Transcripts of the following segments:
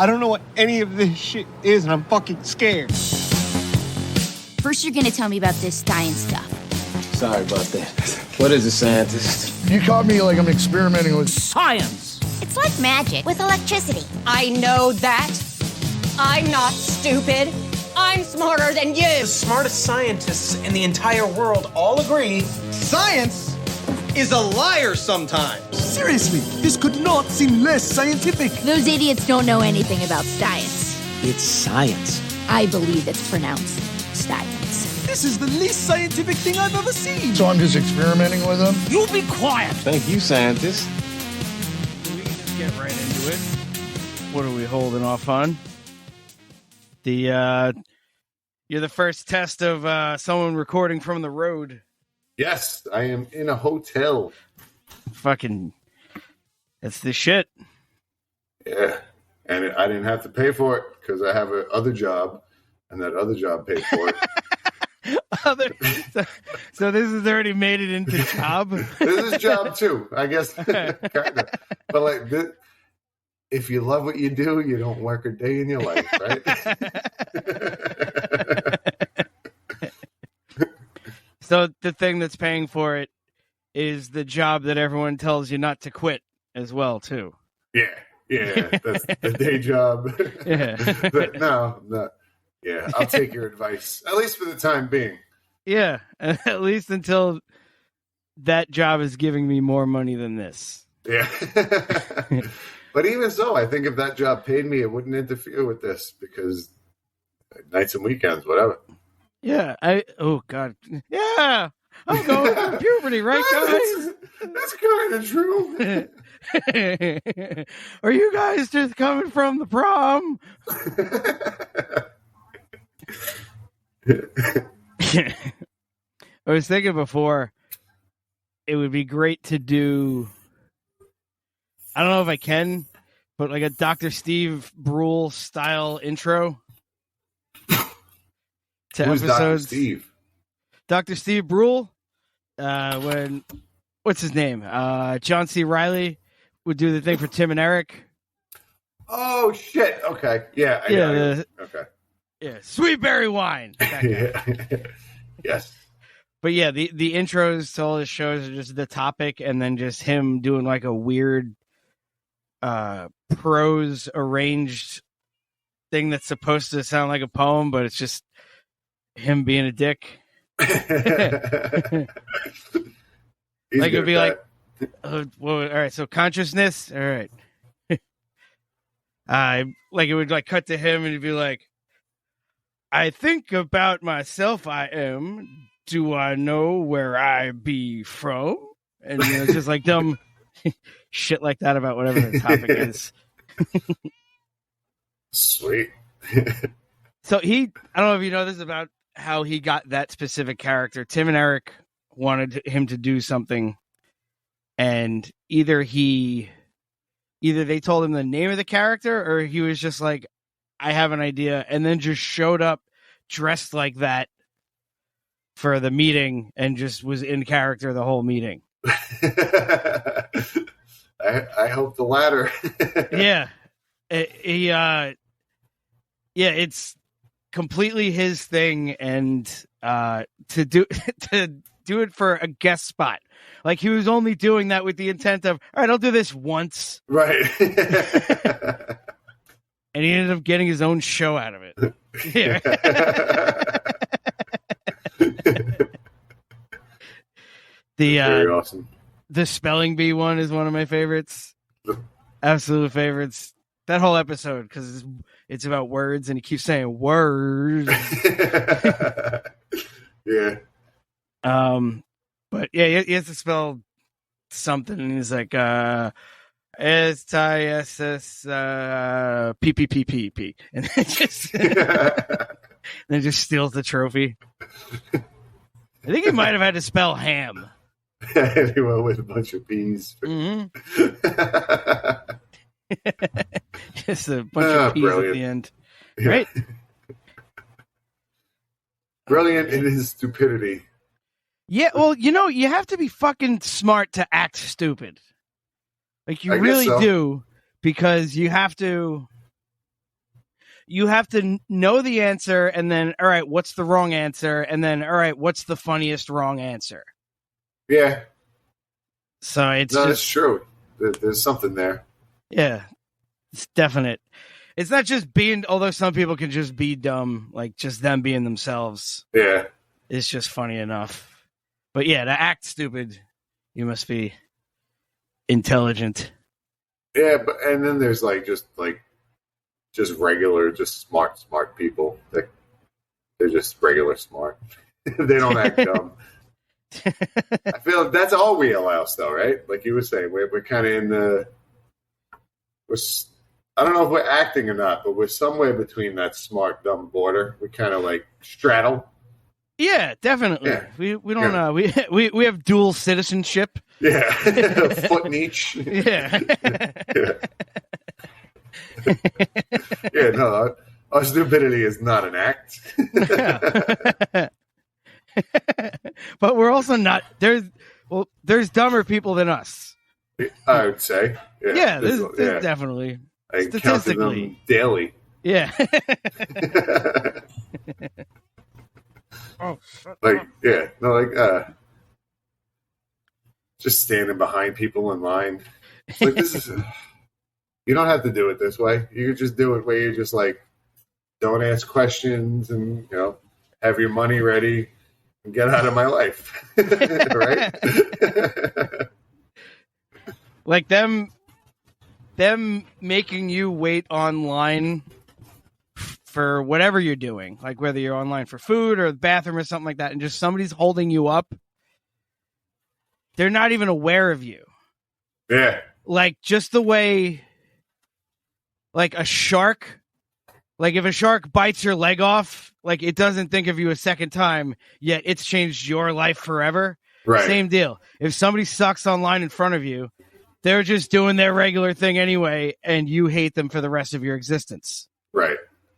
I don't know what any of this shit is, and I'm fucking scared. First, you're gonna tell me about this science stuff. Sorry about that. What is a scientist? You caught me like I'm experimenting with science. It's like magic with electricity. I know that. I'm not stupid. I'm smarter than you. The smartest scientists in the entire world all agree science is a liar sometimes. Seriously, this could not seem less scientific. Those idiots don't know anything about science. It's science. I believe it's pronounced science. This is the least scientific thing I've ever seen. So I'm just experimenting with them. You be quiet. Thank you, scientist. We can just get right into it. What are we holding off on? You're the first test of someone recording from the road. Yes, I am in a hotel. Fucking, that's the shit. Yeah, and I didn't have to pay for it because I have another job, and that other job paid for it. So this has already made it into job. This is job too, I guess. Kind of. But like, if you love what you do, you don't work a day in your life, right? So the thing that's paying for it is the job that everyone tells you not to quit as well, too. Yeah, that's the day job. Yeah. But no. Yeah, I'll take your advice, at least for the time being. Yeah, at least until that job is giving me more money than this. Yeah. But even so, I think if that job paid me, it wouldn't interfere with this because nights and weekends, whatever. Yeah, oh, God. Yeah, I'm going through puberty, right, guys? That's kind of true. Are you guys just coming from the prom? I was thinking before, it would be great to do, I don't know if I can, but like a Dr. Steve Brule style intro to Who's episodes. Dr. Steve? Dr. Steve Brule, what's his name? John C. Reilly would do the thing for Tim and Eric. Oh, shit. Okay. Yeah. Okay. Yeah, sweet berry wine. Yes. But yeah, the intros to all the shows are just the topic, and then just him doing like a weird prose arranged thing that's supposed to sound like a poem, but it's just him being a dick. Like it'd be like, well, all right, so consciousness, all right. Like it would like cut to him, and he'd be like, I think about myself, I am. Do I know where I be from? And you know, just like dumb shit like that about whatever the topic is. Sweet. So I don't know if you know this about how he got that specific character. Tim and Eric wanted him to do something, and either they told him the name of the character, or he was just like, I have an idea, and then just showed up dressed like that for the meeting and just was in character the whole meeting. I hope the latter. Yeah. It's completely his thing, and to do it for a guest spot. Like he was only doing that with the intent of, all right, I'll do this once. Right. And he ended up getting his own show out of it. Yeah. Very awesome. The spelling bee one is one of my favorites. Absolute favorites. That whole episode, because it's about words, and he keeps saying words. Yeah. But yeah, he has to spell something, and he's like, S-I-S-S P-P-P-P-P. And then just steals the trophy. I think he might have had to spell ham. He went with a bunch of P's. Mm-hmm. Just a bunch of P's brilliant. at the end. Yeah. Right? Brilliant in his stupidity. Yeah, well, you have to be fucking smart to act stupid. Like, you really do, because you have to you have to know the answer, and then, all right, what's the wrong answer? And then, all right, what's the funniest wrong answer? Yeah. So it's that's true. There's something there. Yeah, it's definite. It's not just being, although some people can just be dumb, like just them being themselves. Yeah. It's just funny enough. But yeah, to act stupid, you must be intelligent. Yeah, and then there's just regular, just smart people. They're just regular smart. They don't act dumb. I feel that's all wheelhouse, though, right? Like you were saying, we're kind of in the. I don't know if we're acting or not, but we're somewhere between that smart dumb border. We kind of like straddle. Yeah, definitely. Yeah. We don't we have dual citizenship. Yeah, a foot in each. Yeah. Yeah, no, our stupidity is not an act. But we're also not there's dumber people than us. I would say. Yeah, there's definitely. I encounter them daily. Yeah. Just standing behind people in line. Like this is. You don't have to do it this way. You could just do it where you just like don't ask questions and have your money ready and get out of my life, right? Like them making you wait online for whatever you're doing, like whether you're online for food or the bathroom or something like that, and just somebody's holding you up. They're not even aware of you. Yeah. Like just the way, like a shark, like if a shark bites your leg off, like it doesn't think of you a second time, yet it's changed your life forever. Right. Same deal. If somebody sucks online in front of you, they're just doing their regular thing anyway, and you hate them for the rest of your existence. Right.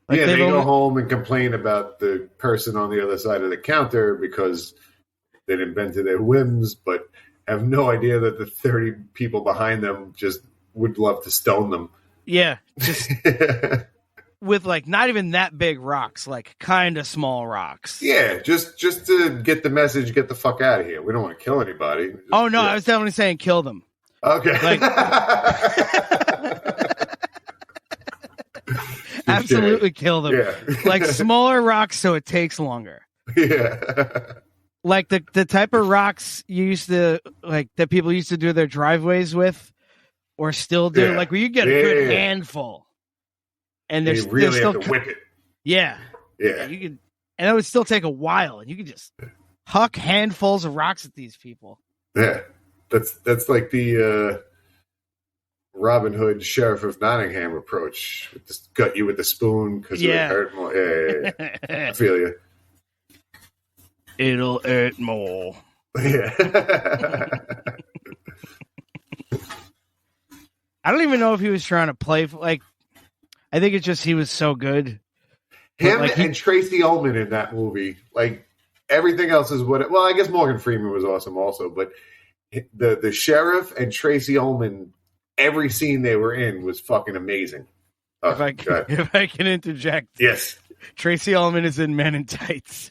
Like they go home and complain about the person on the other side of the counter because they didn't bend to their whims, but have no idea that the 30 people behind them just would love to stone them. Yeah. Just with like not even that big rocks, like kind of small rocks. Yeah, just to get the message, get the fuck out of here. We don't want to kill anybody. I was definitely saying kill them. Okay. Like, absolutely kill them. Yeah. Like smaller rocks so it takes longer. Yeah. Like the type of rocks you used to like that people used to do their driveways with or still do, like where you get a good handful. And you really have to whip it. Yeah. Yeah. You could, and it would still take a while, and you could just huck handfuls of rocks at these people. Yeah. That's like the Robin Hood Sheriff of Nottingham approach. Just gut you with the spoon because it would hurt more. Yeah. I feel you. It'll hurt more. Yeah. I don't even know if he was trying to play like. I think it's just he was so good. Him and Tracy Ullman in that movie, like everything else is well, I guess Morgan Freeman was awesome also, but the sheriff and Tracy Ullman, every scene they were in was fucking amazing. If I can interject, yes, Tracy Ullman is in Men in Tights.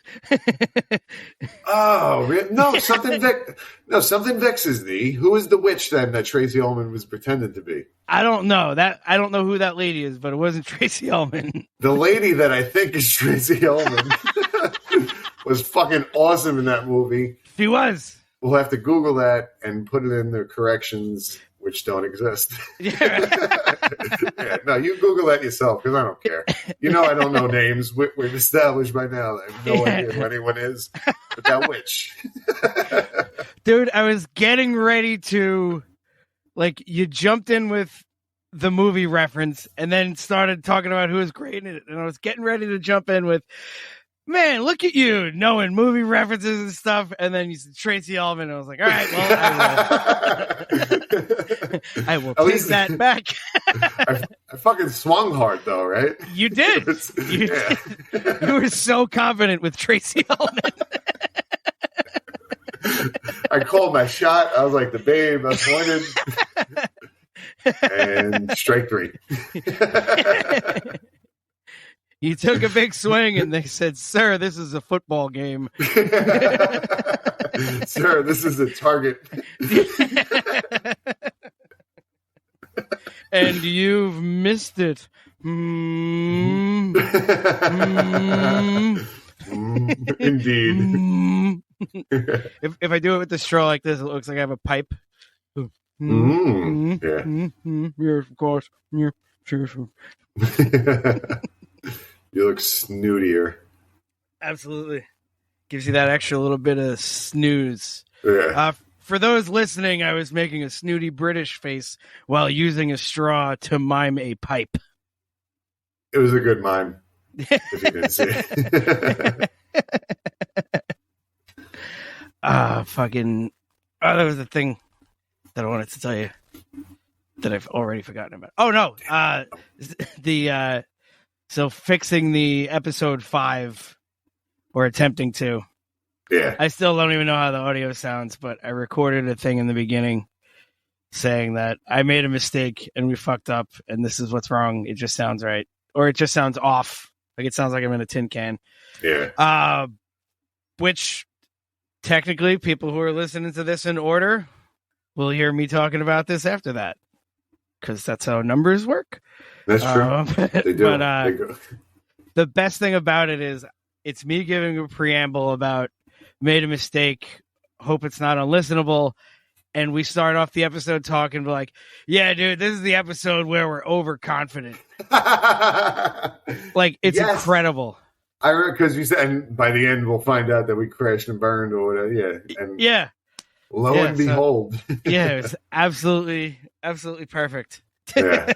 Oh no! Something vexes thee. Who is the witch then that Tracy Ullman was pretending to be? I don't know that. I don't know who that lady is, but it wasn't Tracy Ullman. The lady that I think is Tracy Ullman was fucking awesome in that movie. She was. We'll have to Google that and put it in the corrections, which don't exist. Yeah, no, you Google that yourself because I don't care. You know I don't know names. We've established by now that I have no idea who anyone is. But that witch. Dude, I was getting ready to... Like, you jumped in with the movie reference and then started talking about who was great in it. And I was getting ready to jump in with, man, look at you knowing movie references and stuff. And then you said Tracy Ullman. And I was like, all right, well, I will take that back. I fucking swung hard, though, right? You did. You were so confident with Tracy Ullman. I called my shot. I was like, the babe, I pointed. And strike three. You took a big swing, and they said, "Sir, this is a football game." Sir, this is a target. And you've missed it. Indeed. If I do it with the straw like this, it looks like I have a pipe. Yeah. Yes, of course. Yeah, sure. You look snootier. Absolutely. Gives you that extra little bit of snooze. Yeah. For those listening, I was making a snooty British face while using a straw to mime a pipe. It was a good mime. If you didn't see it. There was a thing that I wanted to tell you that I've already forgotten about. Oh no. So fixing the episode 5 or attempting to. Yeah. I still don't even know how the audio sounds, but I recorded a thing in the beginning saying that I made a mistake and we fucked up and this is what's wrong. It just sounds right. Or it just sounds off. Like it sounds like I'm in a tin can. Yeah. Which technically people who are listening to this in order will hear me talking about this after that. Because that's how numbers work. That's true. They do. But the best thing about it is it's me giving a preamble about made a mistake, hope it's not unlistenable, and we start off the episode talking like, yeah, dude, this is the episode where we're overconfident. Like, it's incredible. I remember because you said, and by the end we'll find out that we crashed and burned or whatever. Yeah. And yeah. Lo and behold. Yeah, it was absolutely perfect. Yeah.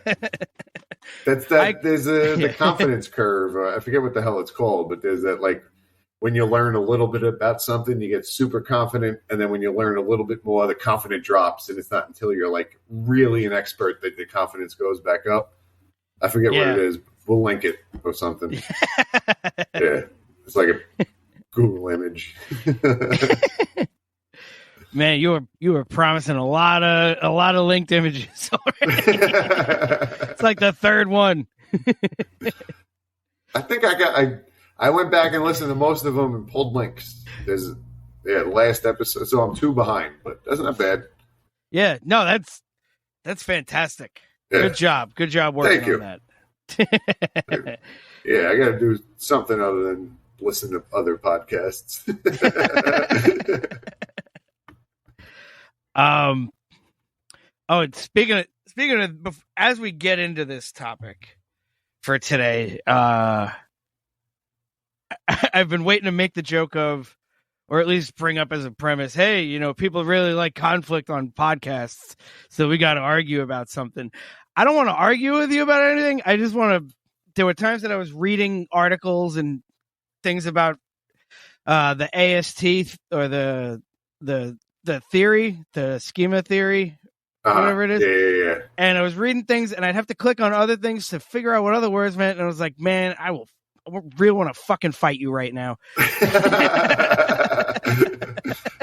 There's the confidence curve. I forget what the hell it's called, but there's that, like, when you learn a little bit about something, you get super confident, and then when you learn a little bit more, the confidence drops, and it's not until you're like really an expert that the confidence goes back up. I forget what it is. We'll link it or something. Yeah, it's like a Google image. Man, you were promising a lot of linked images already. It's like the third one. I think I went back and listened to most of them and pulled links. There's last episode, so I'm 2 behind, but that's not bad. Yeah, no, that's fantastic. Yeah. Good job working on that. Yeah, I got to do something other than listen to other podcasts. And speaking of, as we get into this topic for today, I've been waiting to make the joke of, or at least bring up as a premise, hey, people really like conflict on podcasts, so we got to argue about something. I don't want to argue with you about anything. I just want to. There were times that I was reading articles and things about the AST or the theory, the schema theory, whatever it is. Yeah. And I was reading things, and I'd have to click on other things to figure out what other words meant. And I was like, man, I really want to fucking fight you right now.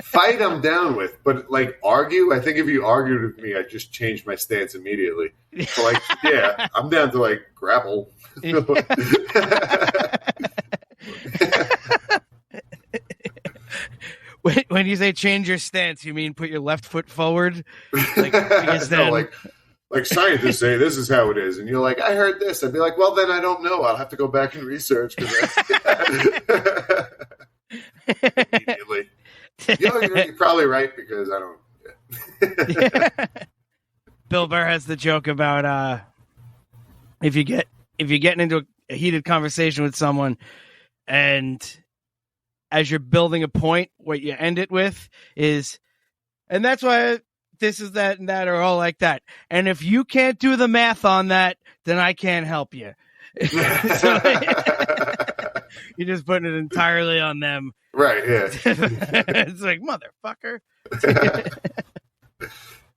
Fight I'm down with, but like argue, I think if you argued with me, I'd just change my stance immediately. So like, yeah, I'm down to like grapple. When you say change your stance, you mean put your left foot forward? Like, no, like scientists say this is how it is, and you're like, I heard this. I'd be like, well, then I don't know. I'll have to go back and research. Immediately. You're probably right because I don't. Yeah. Bill Burr has the joke about if you're getting into a heated conversation with someone, and as you're building a point, what you end it with is, and that's why this is that and that are all like that. And if you can't do the math on that, then I can't help you. So, you're just putting it entirely on them. Right, yeah. It's like, motherfucker.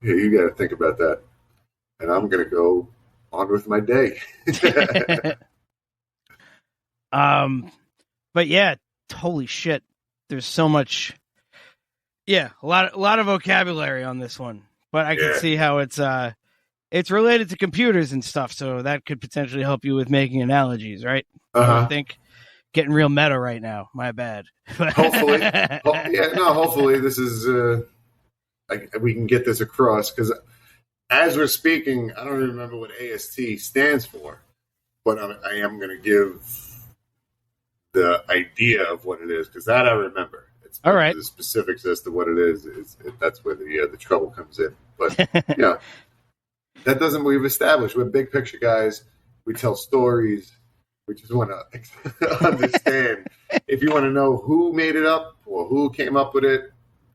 Yeah, you got to think about that. And I'm going to go on with my day. But yeah, holy shit. There's so much. Yeah, a lot of vocabulary on this one. But I can see how it's related to computers and stuff, so that could potentially help you with making analogies, right? I would think. Getting real meta right now. My bad. Hopefully. Hopefully this is, we can get this across, because as we're speaking, I don't even remember what AST stands for, but I am going to give the idea of what it is, because that I remember. It's all right. The specifics as to what it is that's where the trouble comes in. But yeah, that doesn't. We've established we're big picture guys. We tell stories. We just want to understand. If you want to know who made it up or who came up with it,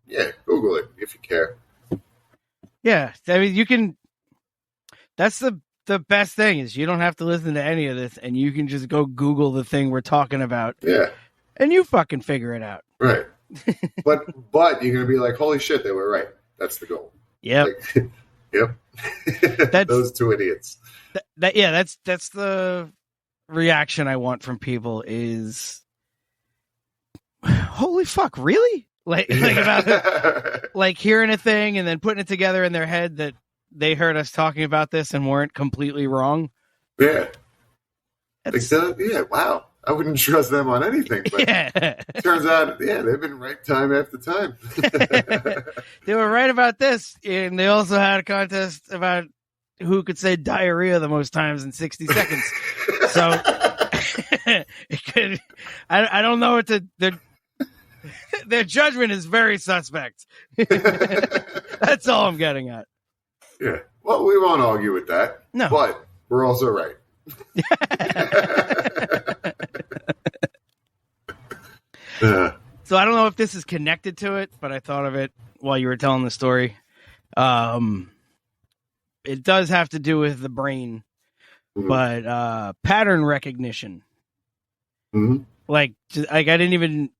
yeah, Google it if you care. Yeah, I mean, you can. That's the best thing is you don't have to listen to any of this, and you can just go Google the thing we're talking about. Yeah, and you fucking figure it out. Right. but you're gonna be like, holy shit, they were right. That's the goal. Yep. Yep. Those two idiots. That's the reaction I want from people is, holy fuck, really? Like about like hearing a thing and then putting it together in their head that they heard us talking about this and weren't completely wrong. Yeah. Wow. I wouldn't trust them on anything, but turns out, they've been right time after time. They were right about this, and they also had a contest about who could say diarrhea the most times in 60 seconds. So it could. I don't know what to. Their judgment is very suspect. That's all I'm getting at. Yeah. Well, we won't argue with that. No, but we're also right. So I don't know if this is connected to it, but I thought of it while you were telling the story. It does have to do with the brain, but pattern recognition. Mm-hmm. Like I didn't even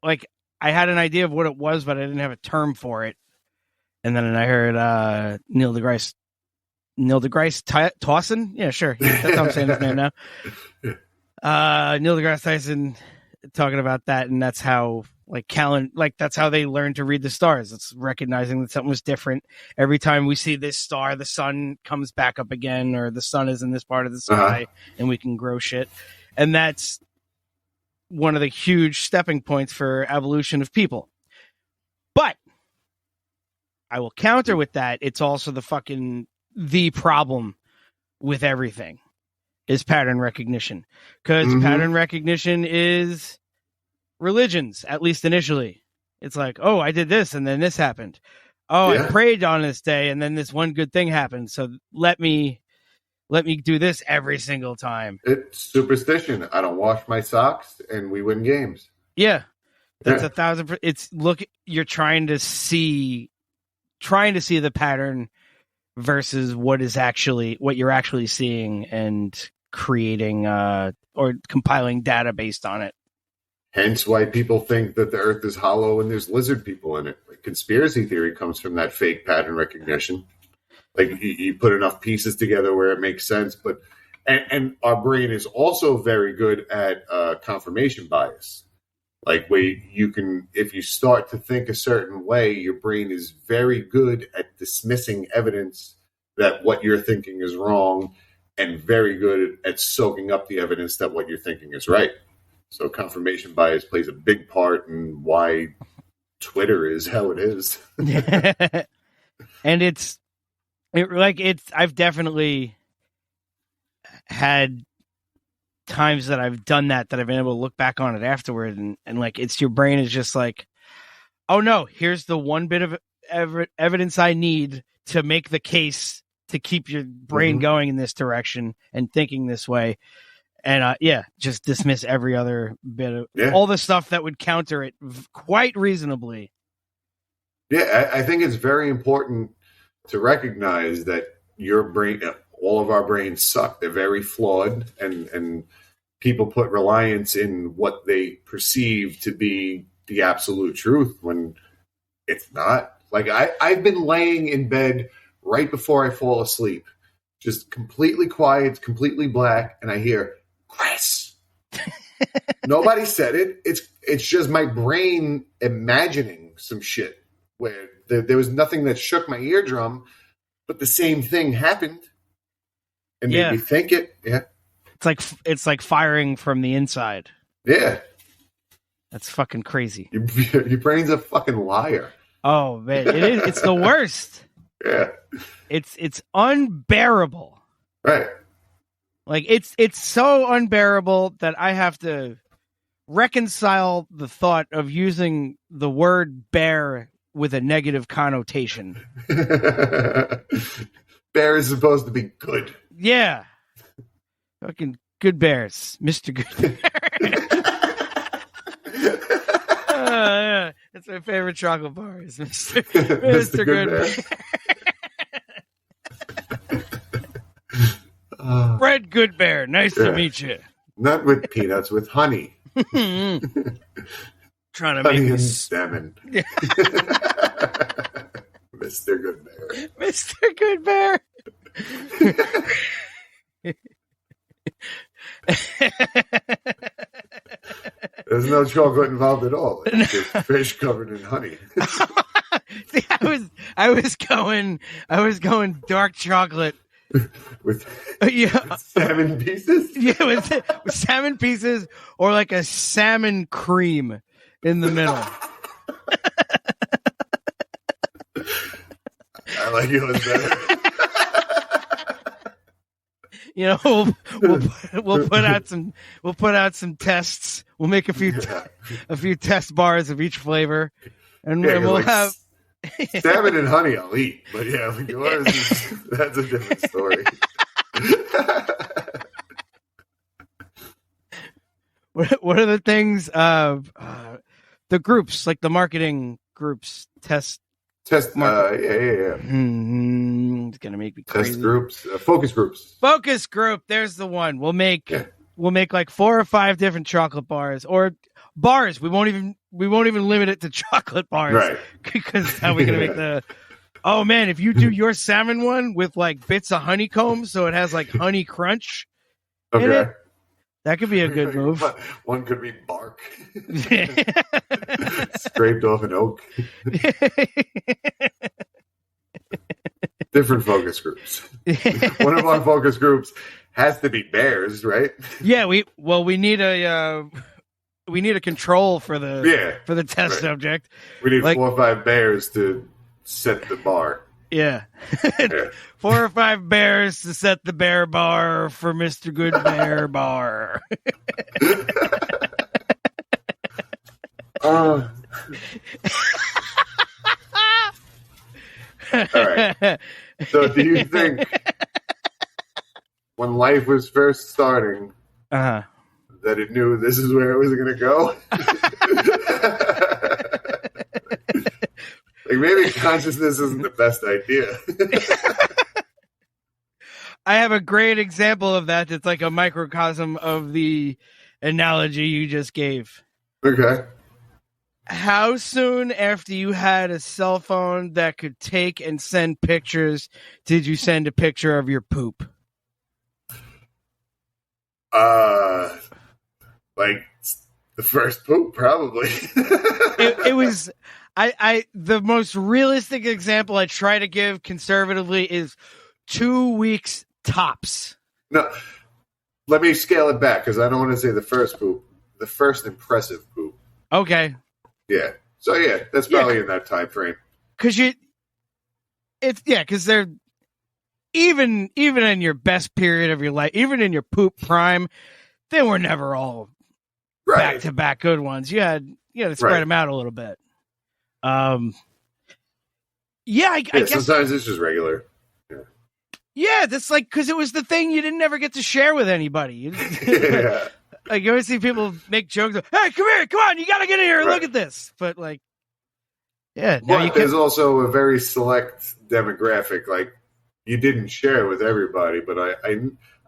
I had an idea of what it was, but I didn't have a term for it. And then I heard Neil deGrasse Tyson. Yeah, sure. That's how I'm saying his name now. Neil deGrasse Tyson talking about that, and that's how that's how they learn to read the stars. It's recognizing that something was different every time we see this star. The sun comes back up again, or the sun is in this part of the sky, and we can grow shit. And that's one of the huge stepping points for evolution of people. But I will counter with that. It's also the problem with everything is pattern recognition, because pattern recognition is religions, at least initially. It's like, oh, I did this and then this happened. Oh, I prayed on this day and then this one good thing happened. So let me do this every single time. It's superstition. I don't wash my socks and we win games. Yeah. That's 1,000%. It's you're trying to see the pattern versus what you're actually seeing and creating or compiling data based on it. Hence why people think that the earth is hollow and there's lizard people in it. Like, conspiracy theory comes from that fake pattern recognition. Like you put enough pieces together where it makes sense. But and our brain is also very good at confirmation bias. Like if you start to think a certain way, your brain is very good at dismissing evidence that what you're thinking is wrong, and very good at soaking up the evidence that what you're thinking is right. So confirmation bias plays a big part in why Twitter is how it is. And I've definitely had times that I've done that I've been able to look back on it afterward, and it's your brain is just like, oh no, here's the one bit of evidence I need to make the case to keep your brain going in this direction and thinking this way. And just dismiss every other bit of all the stuff that would counter it quite reasonably. Yeah, I think it's very important to recognize that your brain, all of our brains suck. They're very flawed, and people put reliance in what they perceive to be the absolute truth when it's not. Like I've been laying in bed right before I fall asleep, just completely quiet, completely black, and I hear Chris. Nobody said it. It's just my brain imagining some shit where there was nothing that shook my eardrum, but the same thing happened and made me think it. Yeah, it's it's like firing from the inside. Yeah. That's fucking crazy. Your brain's a fucking liar. Oh man, it is. It's the worst. Yeah. It's unbearable. Right. Like it's so unbearable that I have to reconcile the thought of using the word bear with a negative connotation. Bear is supposed to be good. Yeah. Fucking good bears. Mr. Good Bear. Yeah. That's my favorite chocolate bar is Mr. Good Bear. Fred Good Bear. Nice to meet you. Not with peanuts, with honey. Trying to Honey make and this salmon. Mr. Good Bear. Mr. Good Bear. There's no chocolate involved at all. It's just fish covered in honey. See, I was going dark chocolate with yeah, salmon pieces. Yeah, with salmon pieces or like a salmon cream in the middle. I like yours better. You know, we'll put out some tests. We'll make a few test bars of each flavor, and we'll like have salmon and honey. I'll eat, but yeah, like yours that's a different story. What are the things? The groups, like the marketing groups, test. Yeah. It's gonna make me crazy. Test groups, focus groups. Focus group. There's the one. We'll make like 4 or 5 different chocolate bars or bars. We won't even limit it to chocolate bars, right? Because how are we gonna make the? Oh man, if you do your salmon one with like bits of honeycomb, so it has like honey crunch in it, that could be a good move. One could be bark. Scraped off an oak. Different focus groups. One of our focus groups has to be bears, right? Yeah, we need a control for the test subject. We need 4 or 5 bears to set the bar. Yeah. 4 or 5 bears to set the bear bar for Mr. Good Bear Bar. All right. So do you think when life was first starting that it knew this is where it was going to go? Like maybe consciousness isn't the best idea. I have a great example of that. It's like a microcosm of the analogy you just gave. Okay. How soon after you had a cell phone that could take and send pictures did you send a picture of your poop? Like the first poop, probably. It was... the most realistic example I try to give conservatively is 2 weeks tops. No, let me scale it back because I don't want to say the first poop, the first impressive poop. Okay. Yeah. So yeah, that's probably in that time frame. Because they're even in your best period of your life, even in your poop prime, they were never all back to back good ones. You had to spread them out a little bit. I guess sometimes it's just regular. Yeah, that's like because it was the thing you didn't ever get to share with anybody. Like you always see people make jokes. Like, hey, come on, you got to get in here and look at this. But like, yeah, now there's also a very select demographic. Like you didn't share with everybody, but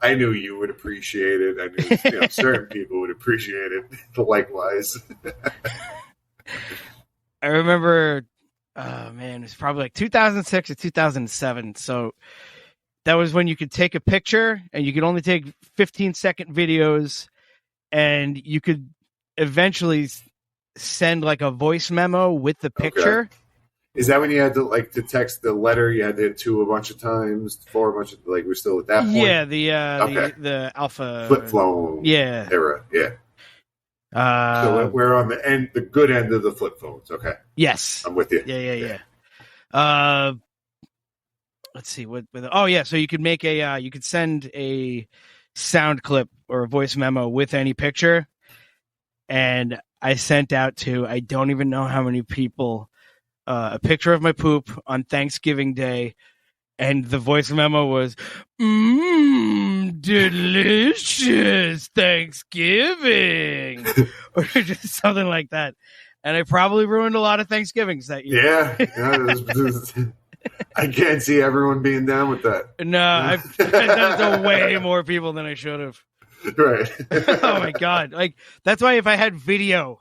I knew you would appreciate it. I knew certain people would appreciate it likewise. I remember, it was probably like 2006 or 2007. So that was when you could take a picture and you could only take 15-second videos and you could eventually send like a voice memo with the picture. Is that when you had to text the letter? You had to hit 2 a bunch of times, 4 a bunch of we're still at that point. Yeah, the alpha flip phone era. Yeah. So we're on the good end of the flip phones. Okay. Yes, I'm with you. Yeah. Let's see what. So you could make you could send a sound clip or a voice memo with any picture, and I sent out to I don't even know how many people a picture of my poop on Thanksgiving Day, and the voice memo was delicious Thanksgiving or just something like that. And I probably ruined a lot of Thanksgivings that year. Yeah, I can't see everyone being down with that. No, I've done it to way more people than I should have. Right. Oh my God. Like, that's why if I had video,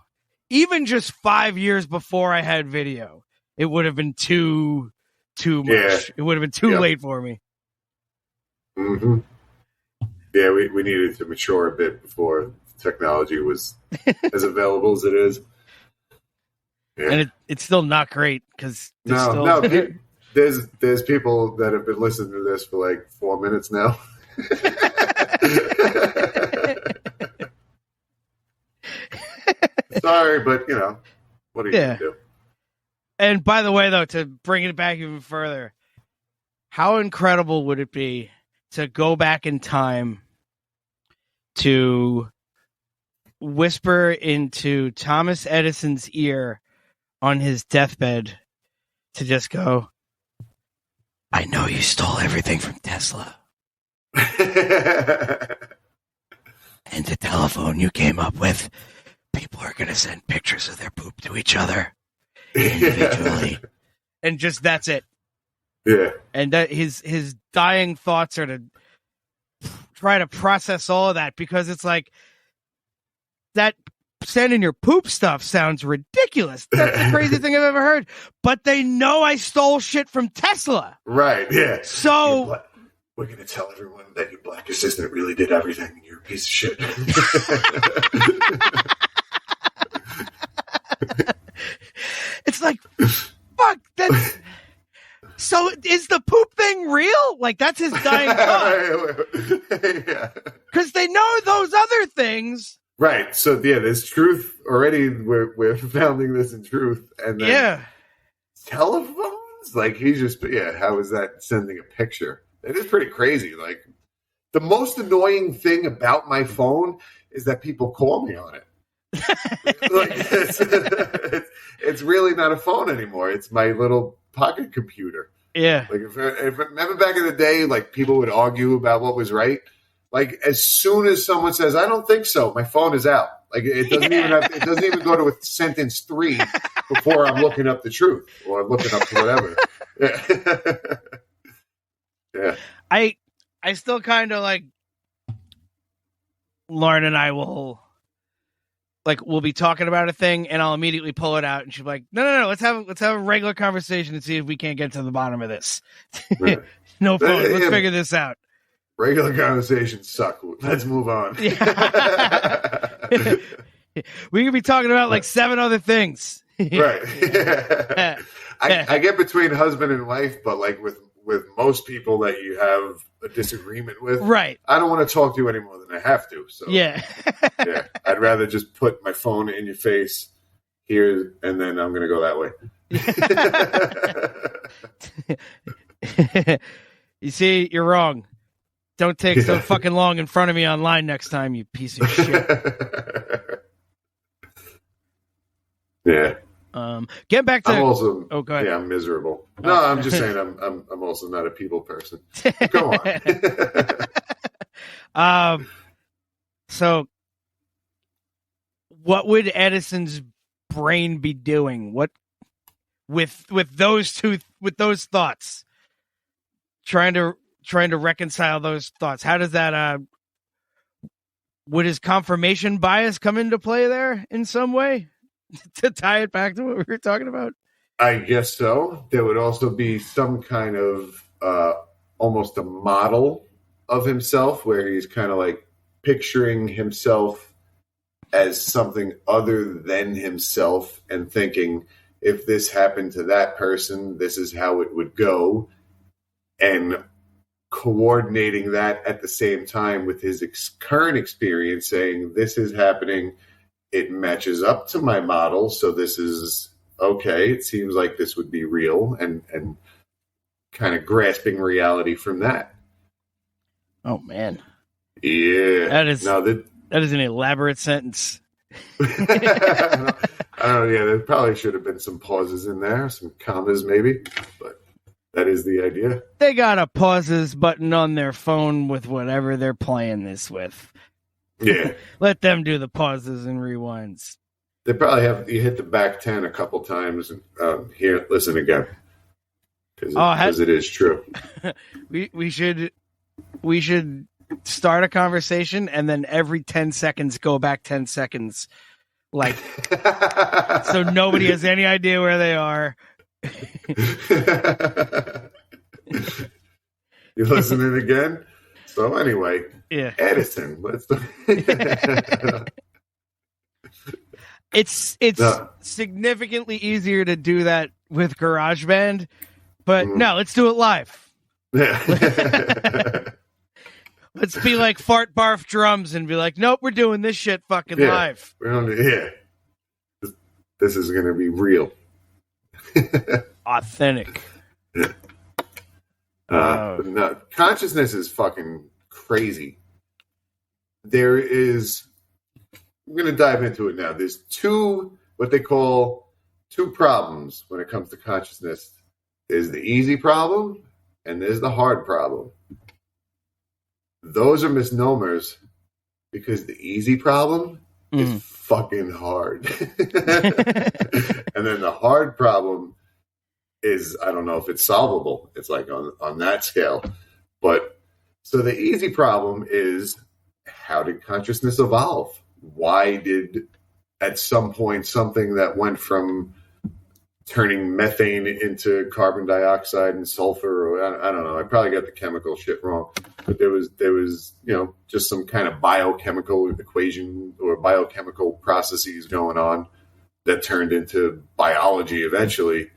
even just 5 years before I had video, it would have been too much. Yeah. It would have been too late for me. Mm-hmm. Yeah, we needed to mature a bit before technology was as available as it is. Yeah. And it's still not great because there's people that have been listening to this for like 4 minutes now. Sorry, but what are you gonna do? And by the way, though, to bring it back even further, how incredible would it be to go back in time to whisper into Thomas Edison's ear on his deathbed to just go, I know you stole everything from Tesla. And the telephone you came up with, people are going to send pictures of their poop to each other individually. And just that's it. Yeah. And that his dying thoughts are to try to process all of that, because it's like that sending your poop stuff sounds ridiculous. That's the craziest thing I've ever heard. But they know I stole shit from Tesla. Right, yeah. So we're going to tell everyone that your black assistant really did everything and you're a piece of shit. It's like, fuck, that's... So is the poop thing real? Like, that's his dying thought. Yeah. Because they know those other things. Right. So, yeah, there's truth already. We're founding this in truth. And then telephones? Like, he's just, how is that sending a picture? It is pretty crazy. Like, the most annoying thing about my phone is that people call me on it. Like, it's really not a phone anymore. It's my little pocket computer. Yeah. Like, if remember back in the day, like, people would argue about what was right. Like, as soon as someone says, I don't think so, my phone is out. Like, it doesn't even go to a sentence 3 before I'm looking up the truth or looking up whatever. Yeah. I still kind of like, Lauren and I will, like, we'll be talking about a thing and I'll immediately pull it out and she'll be like, no, let's have a regular conversation and see if we can't get to the bottom of this. Right. No phone. Let's figure this out. Regular conversations suck. Let's move on. We could be talking about like 7 other things. Right. I get between husband and wife, but like with most people that you have a disagreement with, right? I don't want to talk to you any more than I have to. So yeah, I'd rather just put my phone in your face here, and then I'm going to go that way. You see, you're wrong. Don't take so fucking long in front of me online next time, you piece of shit. Yeah. Get back to. I'm also. Oh, go ahead. Yeah, I'm miserable. No, I'm just saying I'm also not a people person. Go on. So, what would Edison's brain be doing? What with those thoughts? Trying to reconcile those thoughts. How does that? Would his confirmation bias come into play there in some way? To tie it back to what we were talking about? I guess so. There would also be some kind of almost a model of himself where he's kind of like picturing himself as something other than himself and thinking if this happened to that person, this is how it would go. And coordinating that at the same time with his current experience, saying, this is happening, it matches up to my model, so this is okay. It seems like this would be real, and kind of grasping reality from that. Oh, man. Yeah. That is an elaborate sentence. I don't know. Yeah, there probably should have been some pauses in there, some commas maybe, but that is the idea. They got a pauses button on their phone with whatever they're playing this with. Yeah. Let them do the pauses and rewinds. They probably have you hit the back 10 a couple times. Here, listen again, because it is true. we should start a conversation and then every 10 seconds go back 10 seconds, like so nobody has any idea where they are. You listening again? So anyway, yeah, Edison. Let's. It's significantly easier to do that with GarageBand, but no, let's do it live. Yeah. Let's be like Fart Barf Drums and be like, nope, we're doing this shit fucking live. This is going to be real. Authentic. No, consciousness is fucking crazy. There is... I'm going to dive into it now. There's what they call two problems when it comes to consciousness. There's the easy problem and there's the hard problem. Those are misnomers because the easy problem is fucking hard. And then the hard problem is, I don't know if it's solvable. It's like on that scale. But so the easy problem is, how did consciousness evolve? Why did at some point something that went from turning methane into carbon dioxide and sulfur, or I don't know, I probably got the chemical shit wrong, but there was just some kind of biochemical equation or biochemical processes going on that turned into biology eventually,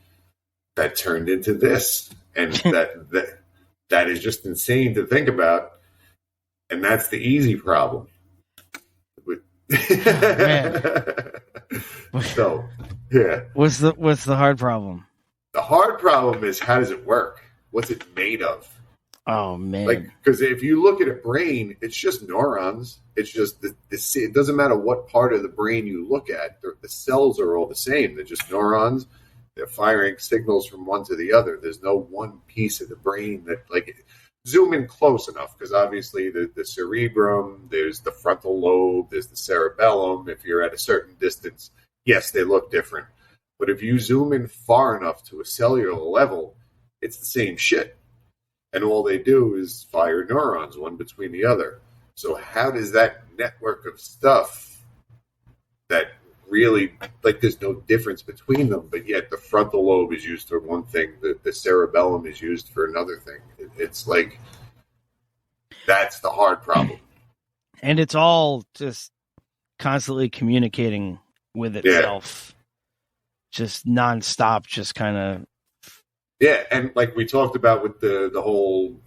that turned into this, and that is just insane to think about, and that's the easy problem. So, yeah. What's the hard problem? The hard problem is, how does it work? What's it made of? Oh man! Because if you look at a brain, it's just neurons. It's just it doesn't matter what part of the brain you look at. The cells are all the same. They're just neurons. They're firing signals from one to the other. There's no one piece of the brain that zoom in close enough, because obviously the cerebrum, there's the frontal lobe, there's the cerebellum. If you're at a certain distance, yes, they look different. But if you zoom in far enough to a cellular level, it's the same shit. And all they do is fire neurons one between the other. So how does that network of stuff that really, there's no difference between them, but yet the frontal lobe is used for one thing, the cerebellum is used for another thing. It's like, that's the hard problem. And it's all just constantly communicating with itself. Just nonstop, just kind of. Yeah, and like we talked about with the whole,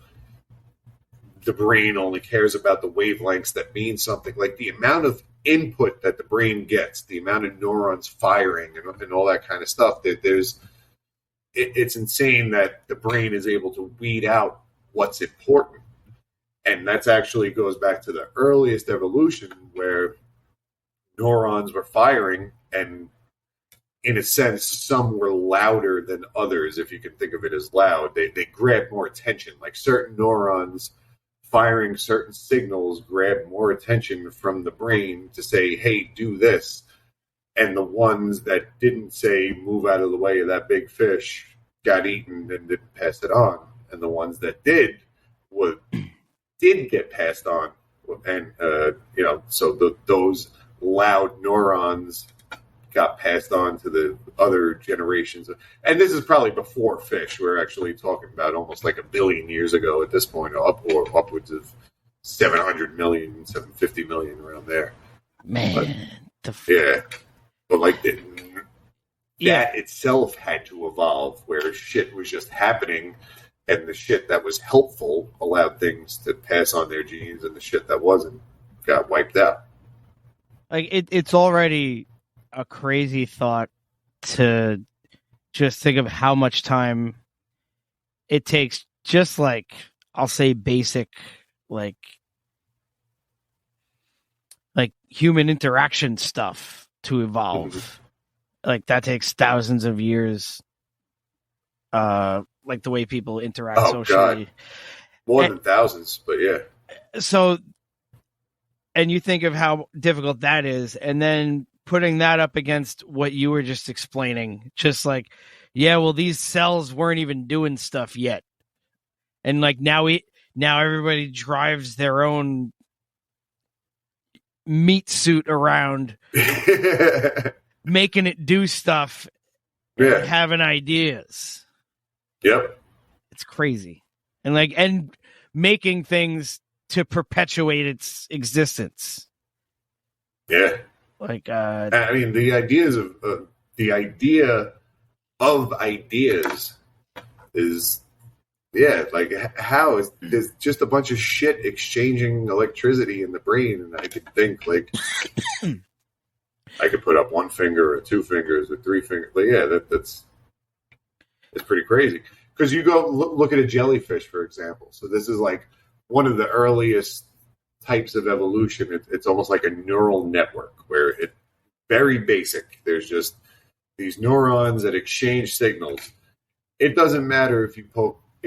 the brain only cares about the wavelengths that mean something. Like the amount of input that the brain gets, the amount of neurons firing and all that kind of stuff, it's insane that the brain is able to weed out what's important. And that's actually goes back to the earliest evolution, where neurons were firing, and in a sense, some were louder than others, if you can think of it as loud. They grabbed more attention. Like certain neurons firing certain signals grabbed more attention from the brain to say, hey, do this. And the ones that didn't say, move out of the way of that big fish, got eaten and didn't pass it on. And the ones that did get passed on. And, so those loud neurons got passed on to the other generations. And this is probably before fish. We're actually talking about almost like 1 billion years ago at this point, or upwards of 700 million, 750 million, around there. Man. But that itself had to evolve, where shit was just happening, and the shit that was helpful allowed things to pass on their genes, and the shit that wasn't got wiped out. Like it's already a crazy thought to just think of how much time it takes, just like, I'll say basic, like human interaction stuff to evolve. Like that takes thousands of years. Like the way people interact socially. God. More than thousands, but yeah. So, and you think of how difficult that is, and then putting that up against what you were just explaining, just like, yeah, well, these cells weren't even doing stuff yet. And like now everybody drives their own meat suit around, making it do stuff, and having ideas. Yep. It's crazy. And making things to perpetuate its existence. Yeah. Like I mean, the idea of ideas is, like how is there's just a bunch of shit exchanging electricity in the brain, and I could think like I could put up one finger or two fingers or three fingers. Like, that's pretty crazy. Because you go look at a jellyfish, for example. So this is like one of the earliest types of evolution. It's almost like a neural network where it's very basic. There's just these neurons that exchange signals. It doesn't matter if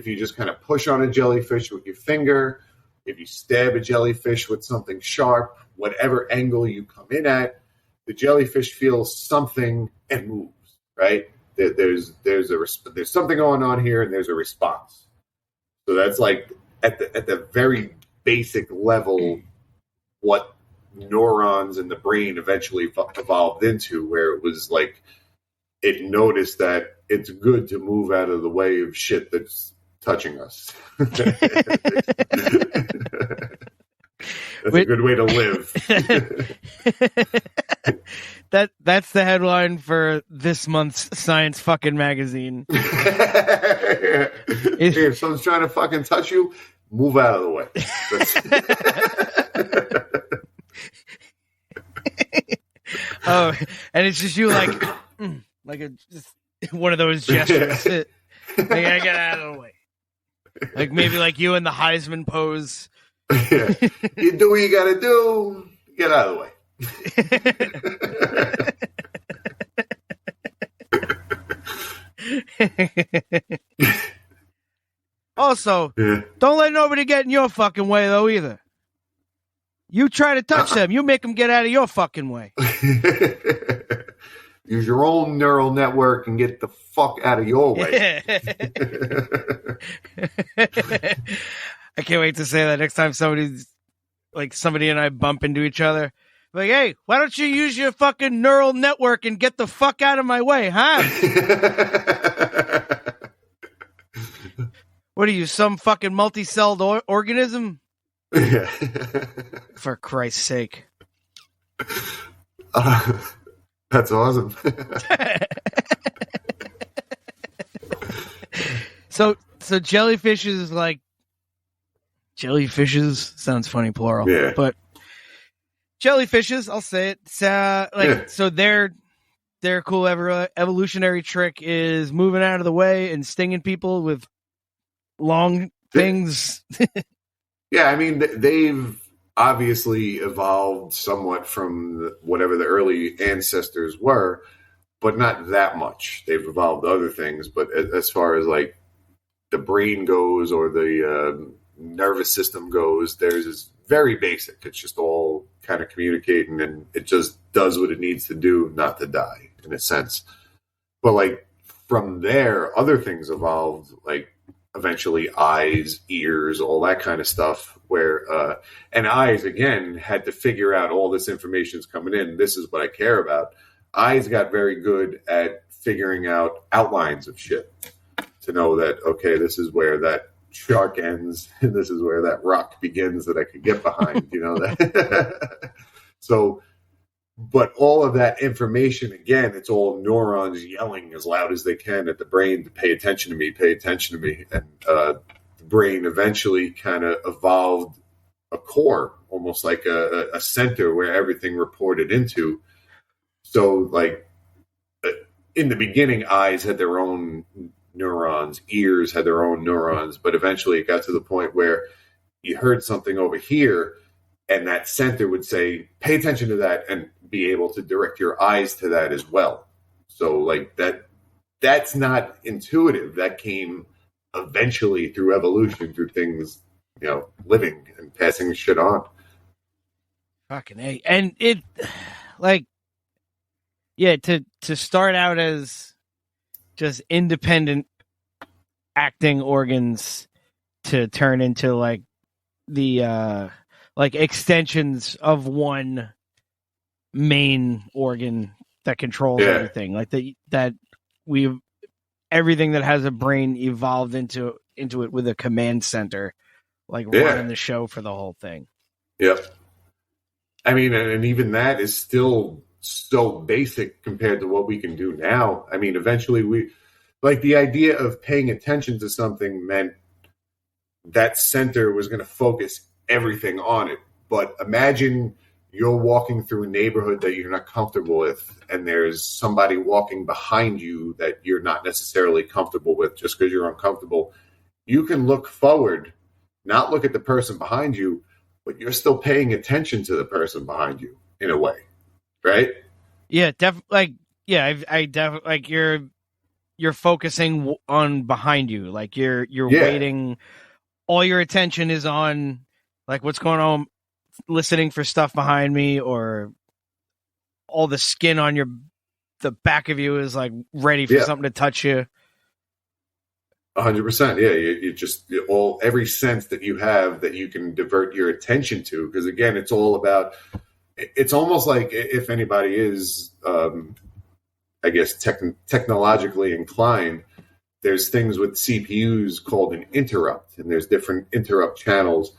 you just kind of push on a jellyfish with your finger, if you stab a jellyfish with something sharp, whatever angle you come in at, the jellyfish feels something and moves, right? There's something going on here, and there's a response. So that's like at the very basic level what neurons in the brain eventually evolved into, where it was like it noticed that it's good to move out of the way of shit that's touching us. That's a good way to live. That's the headline for this month's Science fucking magazine. If someone's trying to fucking touch you, move out of the way. Oh, and it's just you like just one of those gestures. Like, I get out of the way. Like maybe like you in the Heisman pose. Yeah. You do what you gotta do. Get out of the way. Also, don't let nobody get in your fucking way though either. You try to touch them, you make them get out of your fucking way. Use your own neural network and get the fuck out of your way. I can't wait to say that next time somebody and I bump into each other. Like, hey, why don't you use your fucking neural network and get the fuck out of my way, huh? What are you, some fucking multi-celled organism? Yeah. For Christ's sake. That's awesome. So jellyfishes sounds funny plural. Yeah. But jellyfishes, I'll say it. So their cool evolutionary trick is moving out of the way and stinging people with long things. Yeah, I mean, they've obviously evolved somewhat from whatever the early ancestors were, but not that much. They've evolved other things, but as far as like the brain goes or the nervous system goes, theirs is very basic. It's just all kind of communicating, and it just does what it needs to do not to die, in a sense. But like from there, other things evolved, like eventually eyes, ears, all that kind of stuff, where and eyes, again, had to figure out all this information's coming in. This is what I care about. Eyes got very good at figuring out outlines of shit to know that, okay, this is where that shark ends and this is where that rock begins that I could get behind, you know. So But all of that information, again, it's all neurons yelling as loud as they can at the brain to pay attention to me, pay attention to me. And the brain eventually kind of evolved a core, almost like a center where everything reported into. So, like, in the beginning, eyes had their own neurons, ears had their own neurons, but eventually it got to the point where you heard something over here, and that center would say, pay attention to that, and be able to direct your eyes to that as well. So, like, that's not intuitive. That came eventually through evolution, through things, living and passing shit on. Fucking A. And it, like, yeah, to start out as just independent acting organs to turn into, like, the, like, extensions of one main organ that controls everything. Like, everything that has a brain evolved into it with a command center, like running the show for the whole thing. Yep. I mean, and even that is still so basic compared to what we can do now. I mean, eventually the idea of paying attention to something meant that center was going to focus everything on it. But imagine you're walking through a neighborhood that you're not comfortable with, and there's somebody walking behind you that you're not necessarily comfortable with just because you're uncomfortable. You can look forward, not look at the person behind you, but you're still paying attention to the person behind you in a way, right? Yeah, definitely. I definitely, like, you're focusing on behind you, like you're waiting. All your attention is on, like, what's going on, listening for stuff behind me, or all the skin on the back of you is, like, ready for something to touch you. 100%. Yeah, you just every sense that you have that you can divert your attention to, because again, it's all about. It's almost like, if anybody is, I guess, technologically inclined, there's things with CPUs called an interrupt, and there's different interrupt channels.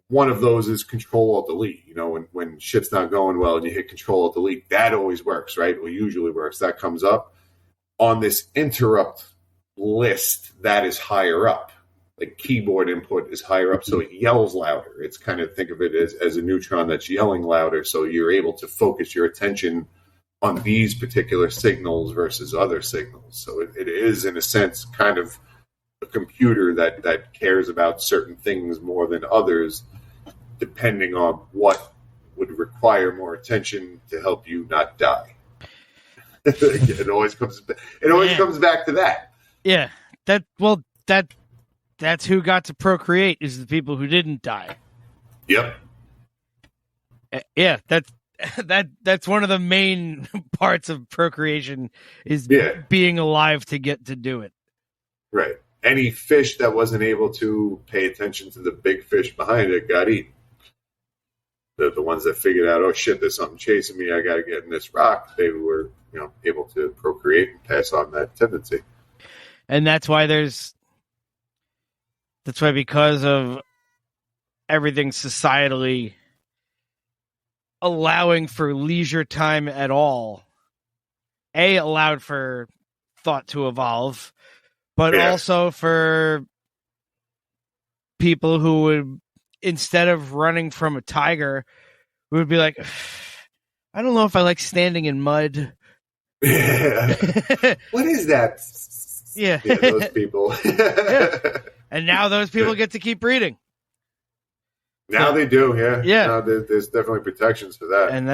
One of those is Control-Alt-Delete. When shit's not going well and you hit Control-Alt-Delete, that always works, right? Well, usually works. That comes up on this interrupt list. That is higher up. Like, keyboard input is higher up, so it yells louder. It's kind of, think of it as a neutron that's yelling louder, so you're able to focus your attention on these particular signals versus other signals. So it is, in a sense, kind of a computer that cares about certain things more than others, depending on what would require more attention to help you not die. It always comes back to that. Yeah, that's who got to procreate, is the people who didn't die. Yep. Yeah, that's one of the main parts of procreation, is being alive to get to do it. Right. Any fish that wasn't able to pay attention to the big fish behind it got eaten. The ones that figured out, oh shit, there's something chasing me, I got to get in this rock, they were able to procreate and pass on that tendency. And that's why because of everything societally allowing for leisure time at all, allowed for thought to evolve, but also for people who would, instead of running from a tiger, would be like, I don't know if I like standing in mud. Yeah. What is that? Yeah, those people. And now those people get to keep breeding. Now they do, yeah. Yeah. Now there's definitely protections for that. And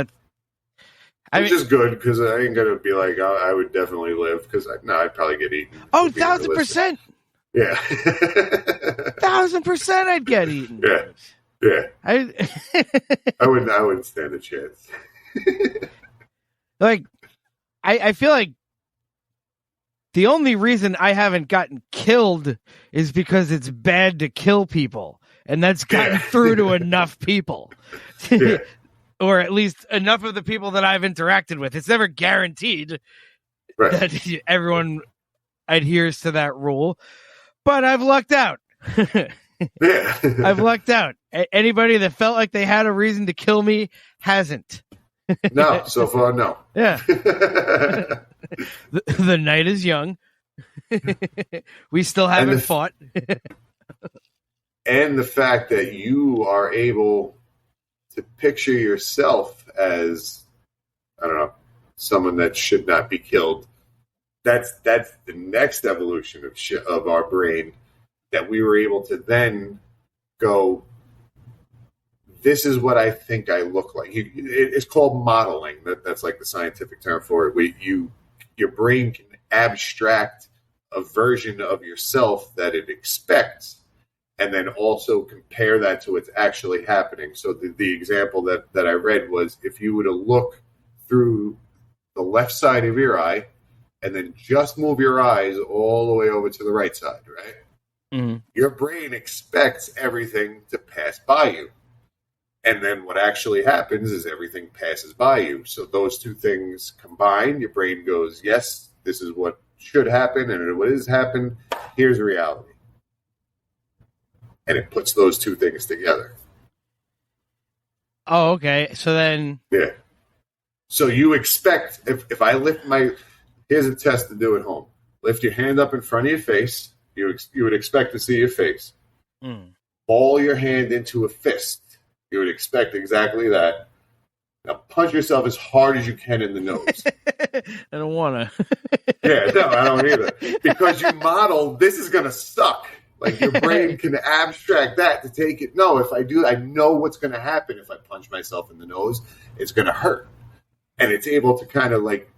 which is good, because I ain't going to be like, I would definitely live, because I'd probably get eaten. Oh, 1,000%. Yeah. 1,000% I'd get eaten. Yeah. Yeah. I wouldn't stand a chance. Like, I feel like the only reason I haven't gotten killed is because it's bad to kill people. And that's gotten through to enough people. Or at least enough of the people that I've interacted with. It's never guaranteed that everyone adheres to that rule. But I've lucked out. I've lucked out. Anybody that felt like they had a reason to kill me hasn't. No, so far, no. Yeah. The night is young. We still haven't fought. And the fact that you are able to picture yourself as, I don't know, someone that should not be killed. That's the next evolution of our brain, that we were able to then go, this is what I think I look like. It's called modeling. That's like the scientific term for it. Your brain can abstract a version of yourself that it expects, and then also compare that to what's actually happening. So the example that I read was, if you were to look through the left side of your eye and then just move your eyes all the way over to the right side, right? Mm-hmm. Your brain expects everything to pass by you. And then what actually happens is everything passes by you. So those two things combine, your brain goes, yes, this is what should happen, and what has happened, here's reality. And it puts those two things together. Oh, okay. So then... Yeah. So you expect, if I lift here's a test to do at home. Lift your hand up in front of your face. You would expect to see your face. Ball your hand into a fist. You would expect exactly that. Now punch yourself as hard as you can in the nose. I don't want to. Yeah, no, I don't either. Because you model, this is going to suck. Like, your brain can abstract that to take it. No, if I do, I know what's going to happen if I punch myself in the nose. It's going to hurt. And it's able to kind of, like,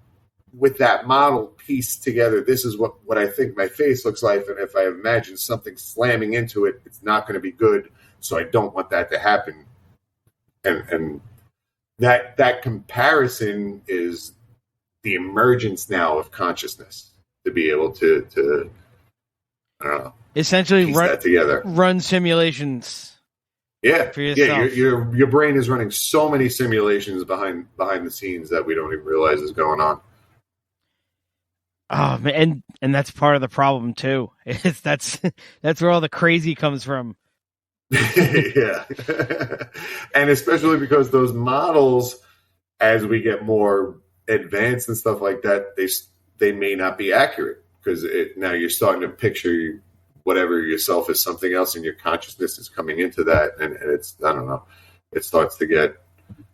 with that model, piece together, this is what I think my face looks like. And if I imagine something slamming into it, it's not going to be good. So I don't want that to happen. And that comparison is the emergence now of consciousness, to be able to I don't know, essentially run simulations. Yeah, for yourself. Yeah. Your brain is running so many simulations behind the scenes that we don't even realize is going on. Oh man, and that's part of the problem too. That's where all the crazy comes from. Yeah. And especially because those models, as we get more advanced and stuff like that, they may not be accurate, because now you're starting to picture whatever yourself as something else, and your consciousness is coming into that, and it's, I don't know, it starts to get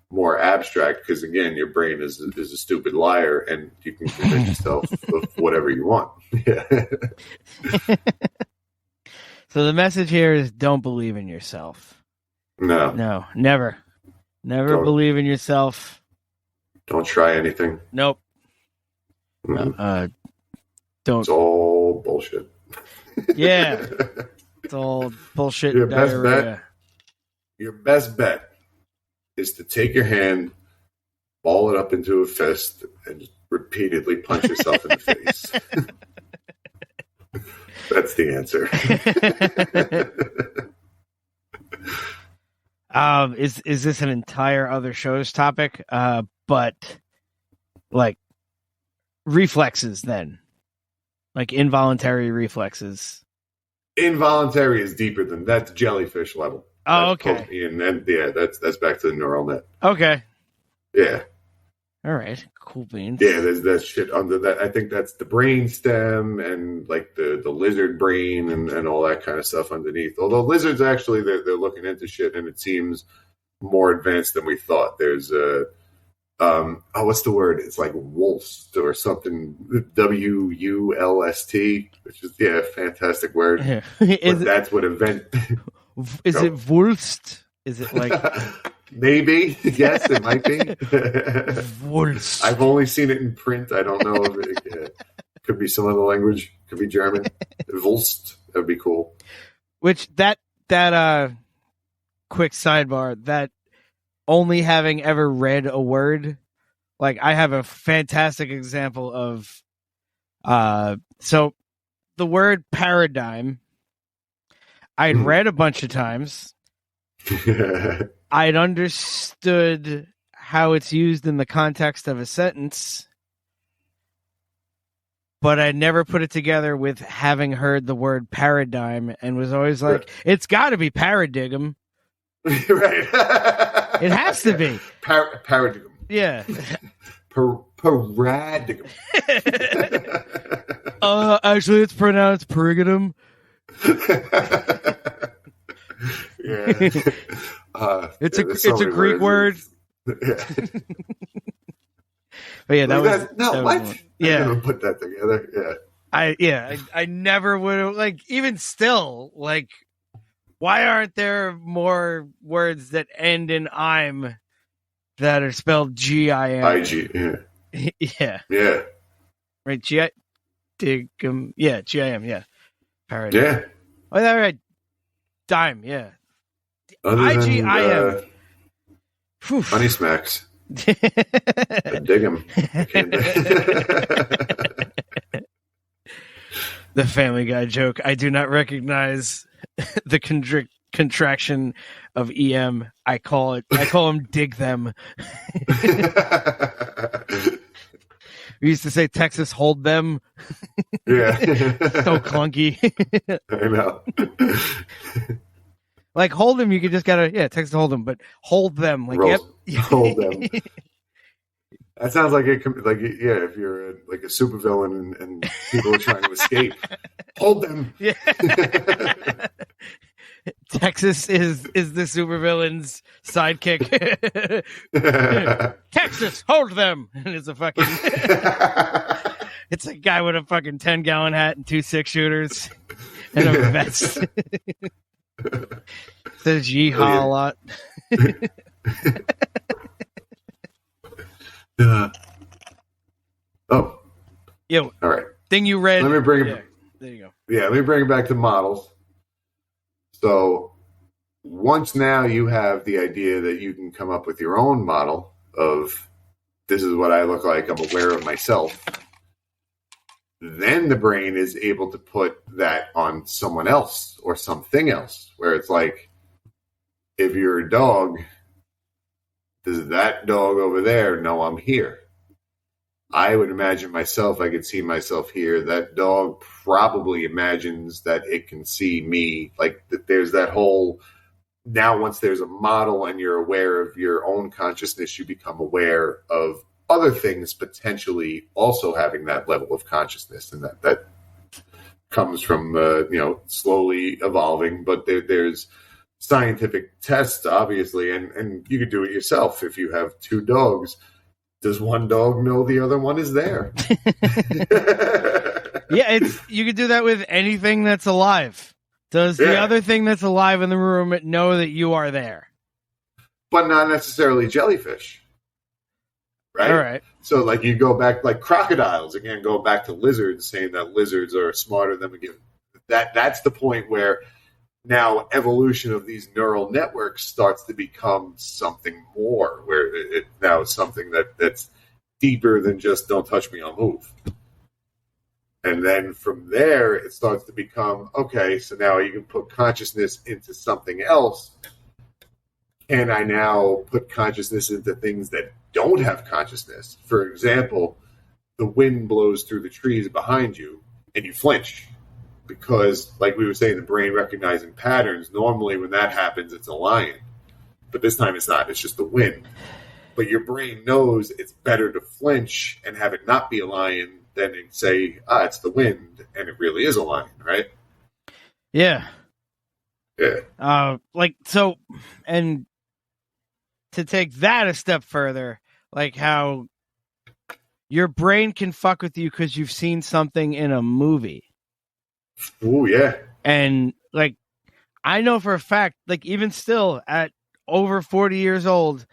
more abstract, because again, your brain is a stupid liar, and you can convince yourself of whatever you want. Yeah. So the message here is, don't believe in yourself. No, never believe in yourself. Don't try anything. Nope. Mm-hmm. Don't. It's all bullshit. Yeah. It's all bullshit. Your best bet is to take your hand, ball it up into a fist, and just repeatedly punch yourself in the face. That's the answer. Is this an entire other show's topic? But like reflexes, then, like involuntary reflexes. Involuntary is deeper than that's jellyfish level. Oh, that's okay. And then that's back to the neural net. Okay. Yeah. All right. Cool beans. Yeah, there's that shit under that. I think that's the brain stem and like the lizard brain and all that kind of stuff underneath. Although lizards actually they're looking into shit, and it seems more advanced than we thought. There's what's the word? It's like Wulst or something. WULST, which is a fantastic word. Yeah. That's what event. Is it Wulst? Is it like? Maybe. Yes, it might be. Wulst. I've only seen it in print. I don't know if it could be some other language. Could be German. Wulst. That would be cool. Which that quick sidebar, that only having ever read a word, like I have a fantastic example of so the word paradigm I'd read a bunch of times. I'd understood how it's used in the context of a sentence, but I never put it together with having heard the word paradigm, and was always like, it's got to be paradigm. Right. It has to be. Paradigm. Yeah. Paradigm. Actually, it's pronounced perigonum. Yeah. It's so a many Greek word. Yeah. But yeah, that was what? One. Yeah. I never put that together. Yeah. I never would have, like, even still, like, why aren't there more words that end in I'm that are spelled G-I-M? I-G, yeah. Yeah. Yeah. Right, G-I-M, yeah, G-I-M, yeah. Paradigm. Yeah. Oh, yeah, right. Dime, yeah. I-G-I-M. Whew. Funny smacks. I dig him. The Family Guy joke. I do not recognize the contraction of EM. I call them dig them. We used to say Texas hold them. Yeah. So clunky. I know. Like hold them, you could just gotta Texas hold them, but hold them. Like Rolls. Yep. Hold them. That sounds like it. Like if you're like a supervillain and people are trying to escape, hold them. Yeah. Texas is the supervillain's sidekick. Texas, hold them. And it's a fucking. It's a guy with a fucking 10-gallon hat and 2 6-shooters and a vest. Says yeehaw a lot. Oh. Yo. All right. Thing you read. Let me bring it. Yeah, there you go. Yeah, let me bring it back to models. So once now you have the idea that you can come up with your own model of this is what I look like, I'm aware of myself, then the brain is able to put that on someone else or something else, where it's like, if you're a dog, does that dog over there know I'm here? I would imagine myself, I could see myself here. That dog probably imagines that it can see me. Like there's that whole, now once there's a model and you're aware of your own consciousness, you become aware of other things potentially also having that level of consciousness. And that comes from, slowly evolving. But there's scientific tests, obviously, and you could do it yourself. If you have 2 dogs, does one dog know the other one is there? Yeah, you could do that with anything that's alive. Does the other thing that's alive in the room know that you are there? But not necessarily jellyfish. Right? All right. So, like, you go back, like crocodiles, again, go back to lizards, saying that lizards are smarter than we give. That's the point where now evolution of these neural networks starts to become something more, where it now is something that's deeper than just don't touch me, I'll move. And then from there, it starts to become, okay, so now you can put consciousness into something else. Can I now put consciousness into things that don't have consciousness? For example, the wind blows through the trees behind you and you flinch. Because, like we were saying, the brain recognizing patterns, normally when that happens, it's a lion. But this time it's not. It's just the wind. But your brain knows it's better to flinch and have it not be a lion than to say, it's the wind, and it really is a lion, right? Yeah. Yeah. So, and to take that a step further, like how your brain can fuck with you because you've seen something in a movie. Oh, yeah. And, like, I know for a fact, like, even still at over 40 years old,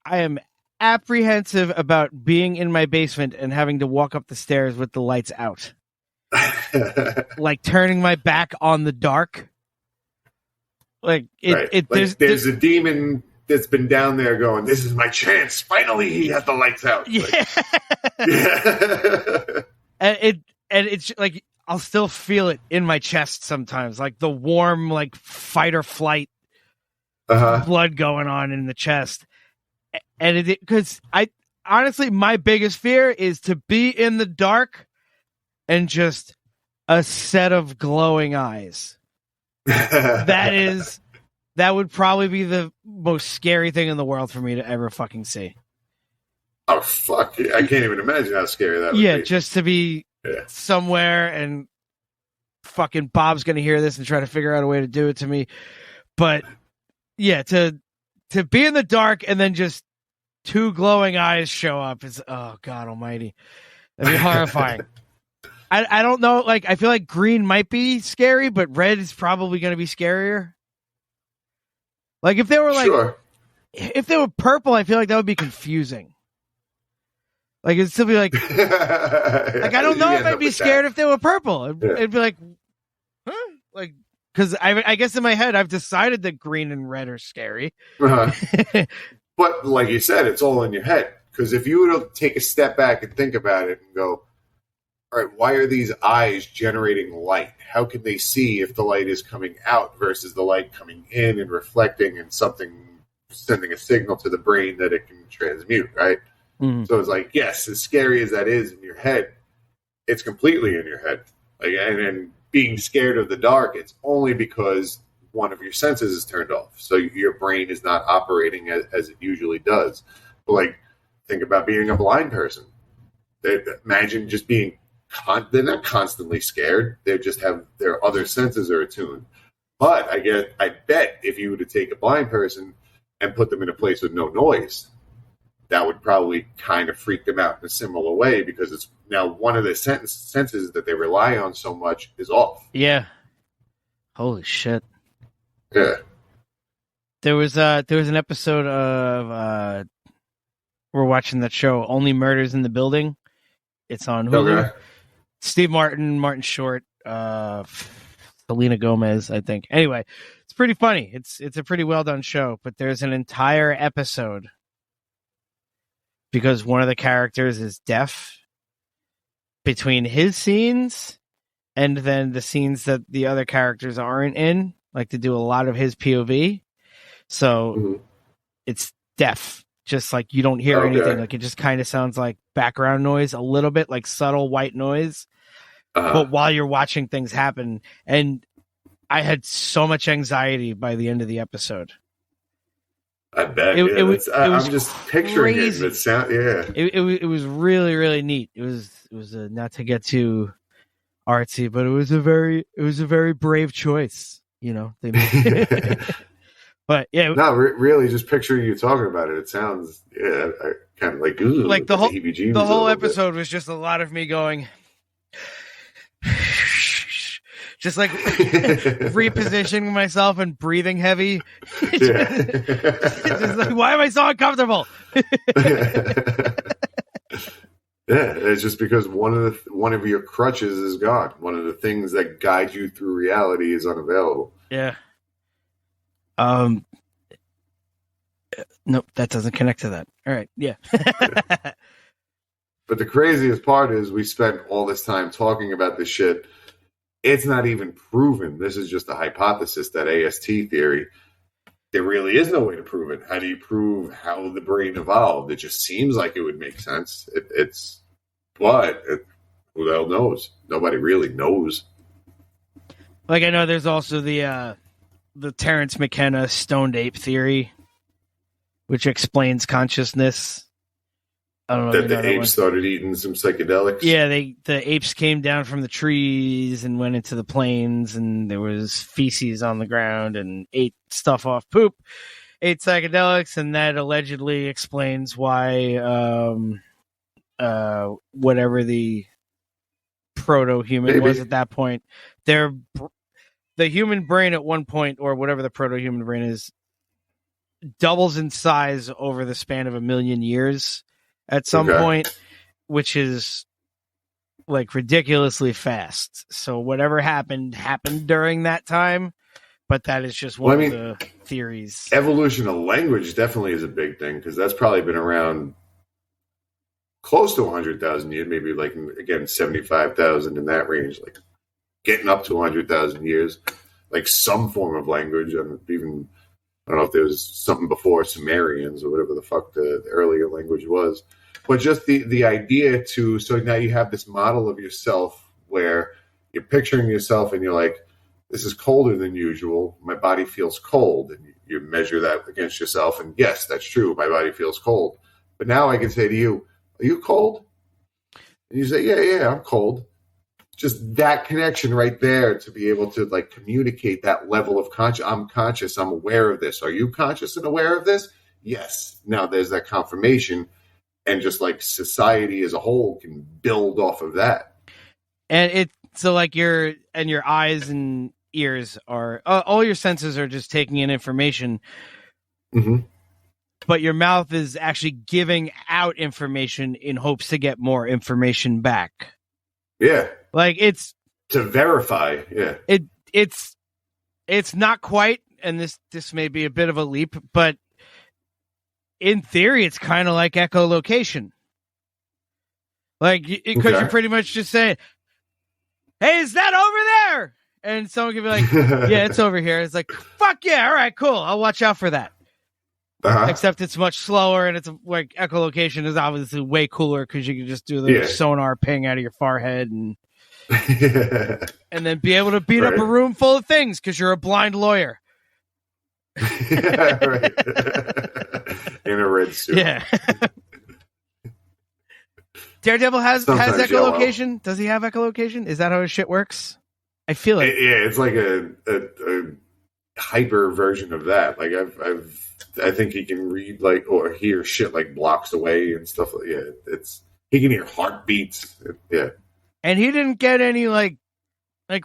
I am apprehensive about being in my basement and having to walk up the stairs with the lights out. Like, turning my back on the dark. Like, there's a demon that's been down there going, this is my chance. Finally, he has the lights out. Yeah. Like, and it's, like, I'll still feel it in my chest sometimes, like the warm, like fight or flight blood going on in the chest. And because honestly, my biggest fear is to be in the dark and just a set of glowing eyes. That would probably be the most scary thing in the world for me to ever fucking see. Oh, fuck. I can't even imagine how scary that would be. Yeah, just to be somewhere and fucking Bob's going to hear this and try to figure out a way to do it to me. But yeah, to be in the dark and then just two glowing eyes show up is, oh God almighty. That'd be horrifying. I don't know. Like, I feel like green might be scary, but red is probably going to be scarier. Like if they were like, if they were purple, I feel like that would be confusing. Like it'd still be like I don't know if I'd be scared if they were purple. It'd be like, huh? Like, because I guess in my head I've decided that green and red are scary. Uh-huh. But like you said, it's all in your head. Because if you were to take a step back and think about it and go, all right, why are these eyes generating light? How can they see if the light is coming out versus the light coming in and reflecting and something sending a signal to the brain that it can transmute, right? Mm-hmm. So it's like, yes, as scary as that is in your head, it's completely in your head. Like, and being scared of the dark, it's only because one of your senses is turned off. So your brain is not operating as it usually does. But like, think about being a blind person. Imagine just being, they're not constantly scared. They just have their other senses are attuned. But I bet if you were to take a blind person and put them in a place with no noise, that would probably kind of freak them out in a similar way because it's now one of the senses that they rely on so much is off. Yeah. Holy shit. Yeah. There was an episode of we're watching that show, Only Murders in the Building. It's on Hulu. Okay. Steve Martin Short, Selena Gomez, I think. Anyway, it's pretty funny. It's a pretty well done show, but there's an entire episode because one of the characters is deaf between his scenes and then the scenes that the other characters aren't in, like to do a lot of his POV. So it's deaf. Just like you don't hear anything. Like it just kind of sounds like background noise, a little bit like subtle white noise. But while you're watching things happen, and I had so much anxiety by the end of the episode. I bet. I'm just picturing it. It sound, It was really, really neat. It was not to get too artsy, but it was a very brave choice. You know, they made But yeah, no, really, just picturing you talking about it, it sounds kind of like ooh, like the whole episode was just a lot of me going, just like repositioning myself and breathing heavy. Just like, why am I so uncomfortable? Yeah, it's just because one of your crutches is gone. One of the things that guide you through reality is unavailable. Yeah. Nope, that doesn't connect to that. All right, yeah. But the craziest part is we spent all this time talking about this shit. It's not even proven. This is just a hypothesis, that AST theory. There really is no way to prove it. How do you prove how the brain evolved? It just seems like it would make sense. But who the hell knows? Nobody really knows. Like I know there's also the Terrence McKenna stoned ape theory, which explains consciousness. I don't know that the apes started eating some psychedelics. Yeah, the apes came down from the trees and went into the plains, and there was feces on the ground and ate stuff off poop, ate psychedelics, and that allegedly explains why whatever the proto-human was at that point, the human brain at one point, or whatever the proto-human brain is, doubles in size over the span of 1 million years at some point, which is like ridiculously fast. So whatever happened during that time, but that is just one of the theories. Evolution of language definitely is a big thing, because that's probably been around close to 100,000 years, maybe like, again, 75,000 in that range, like getting up to 100,000 years, like some form of language. And even, I don't know if there was something before Sumerians or whatever the fuck the earlier language was. But just the idea so now you have this model of yourself where you're picturing yourself and you're like, this is colder than usual. My body feels cold. And you measure that against yourself. And yes, that's true. My body feels cold. But now I can say to you, are you cold? And you say, yeah, I'm cold. Just that connection right there to be able to like communicate that level of conscious. I'm conscious. I'm aware of this. Are you conscious and aware of this? Yes. Now there's that confirmation, and just like society as a whole can build off of that. And so like your eyes and ears are all your senses are just taking in information. Mm-hmm. But your mouth is actually giving out information in hopes to get more information back. Yeah. Like it's to verify. Yeah. It's not quite, and this may be a bit of a leap, but in theory, it's kind of like echolocation. Like, because you're pretty much just saying, hey, is that over there? And someone can be like, yeah, it's over here. It's like, fuck yeah. All right, cool. I'll watch out for that. Uh-huh. Except it's much slower, and it's like echolocation is obviously way cooler because you can just do the sonar ping out of your forehead and and then be able to beat up a room full of things because you're a blind lawyer. Yeah, right. In a red suit. Yeah. Daredevil has echolocation. Does he have echolocation? Is that how his shit works? I feel like it's like a hyper version of that. Like I think he can read like or hear shit like blocks away and stuff. He can hear heartbeats. Yeah. And he didn't get any like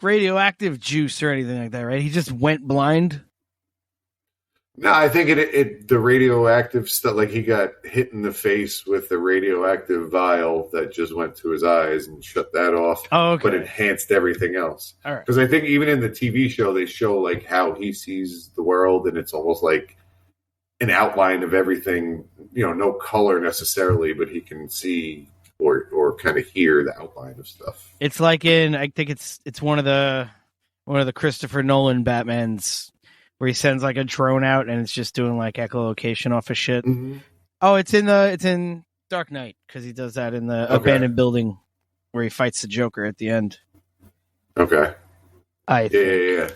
radioactive juice or anything like that, right? He just went blind. No, I think the radioactive stuff, like he got hit in the face with the radioactive vial that just went to his eyes and shut that off. Oh, okay. But enhanced everything else. All right. Because I think even in the TV show, they show like how he sees the world, and it's almost like an outline of everything. You know, no color necessarily, but he can see or kind of hear the outline of stuff. It's like I think it's one of the Christopher Nolan Batmans, where he sends like a drone out and it's just doing like echolocation off of shit. Mm-hmm. Oh, it's in Dark Knight because he does that in the abandoned building where he fights the Joker at the end. Okay. Yeah.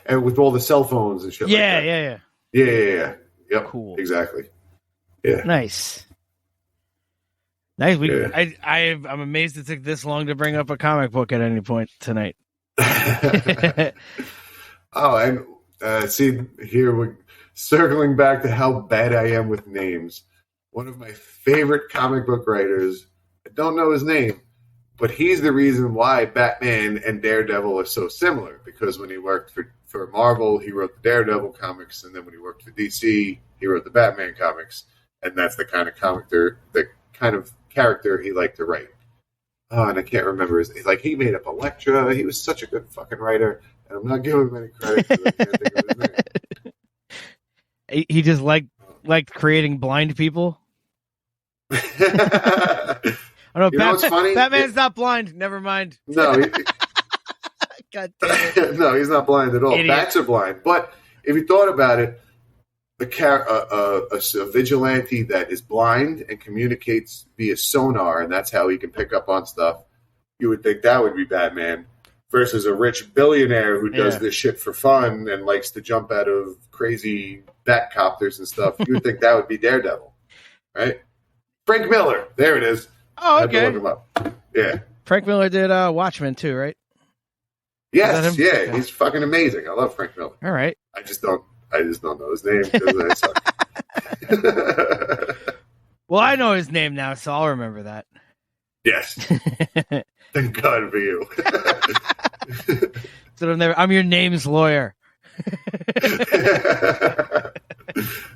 And with all the cell phones and shit. Yeah. Yeah. Yep. Cool. Exactly. Yeah. Nice. I'm amazed it took this long to bring up a comic book at any point tonight. Oh, and see, here we're circling back to how bad I am with names. One of my favorite comic book writers, I don't know his name, but he's the reason why Batman and Daredevil are so similar. Because when he worked for Marvel, he wrote the Daredevil comics, and then when he worked for DC, he wrote the Batman comics, and that's the kind of character he liked to write. Oh, and I can't remember he made up Elektra. He was such a good fucking writer. And I'm not giving him any credit because I can't think of his name. He just liked creating blind people. I don't know. What's funny? Batman's not blind. Never mind. No, God damn it. No, he's not blind at all. Idiot. Bats are blind. But if you thought about it, a vigilante that is blind and communicates via sonar, and that's how he can pick up on stuff, you would think that would be Batman. Versus a rich billionaire who does this shit for fun and likes to jump out of crazy bat copters and stuff. You would think that would be Daredevil, right? Frank Miller. There it is. Oh, okay. I had to look him up. Yeah. Frank Miller did Watchmen too, right? Yes. Yeah. Okay. He's fucking amazing. I love Frank Miller. All right. I just don't know his name because I suck. Well, I know his name now, so I'll remember that. Yes. Thank God for you. So I'm your name's lawyer.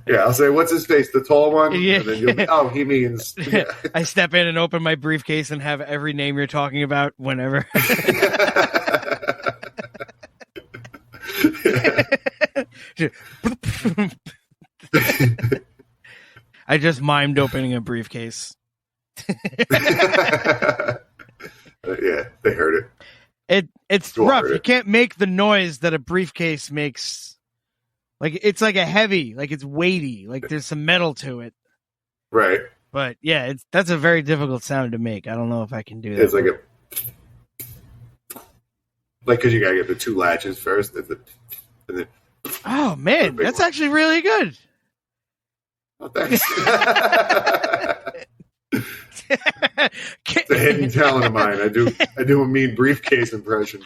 Yeah, I'll say, what's his face? The tall one? Yeah. And then you'll be, he means... Yeah. I step in and open my briefcase and have every name you're talking about whenever. I just mimed opening a briefcase. Yeah, they heard it. It's rough. You can't make the noise that a briefcase makes. Like it's like a heavy, like it's weighty, like there's some metal to it. Right. But yeah, that's a very difficult sound to make. I don't know if I can do that. It's like because you gotta get the two latches first, and then. Oh man, that's actually really good. Oh, thanks. It's a hidden talent of mine. I do a mean briefcase impression.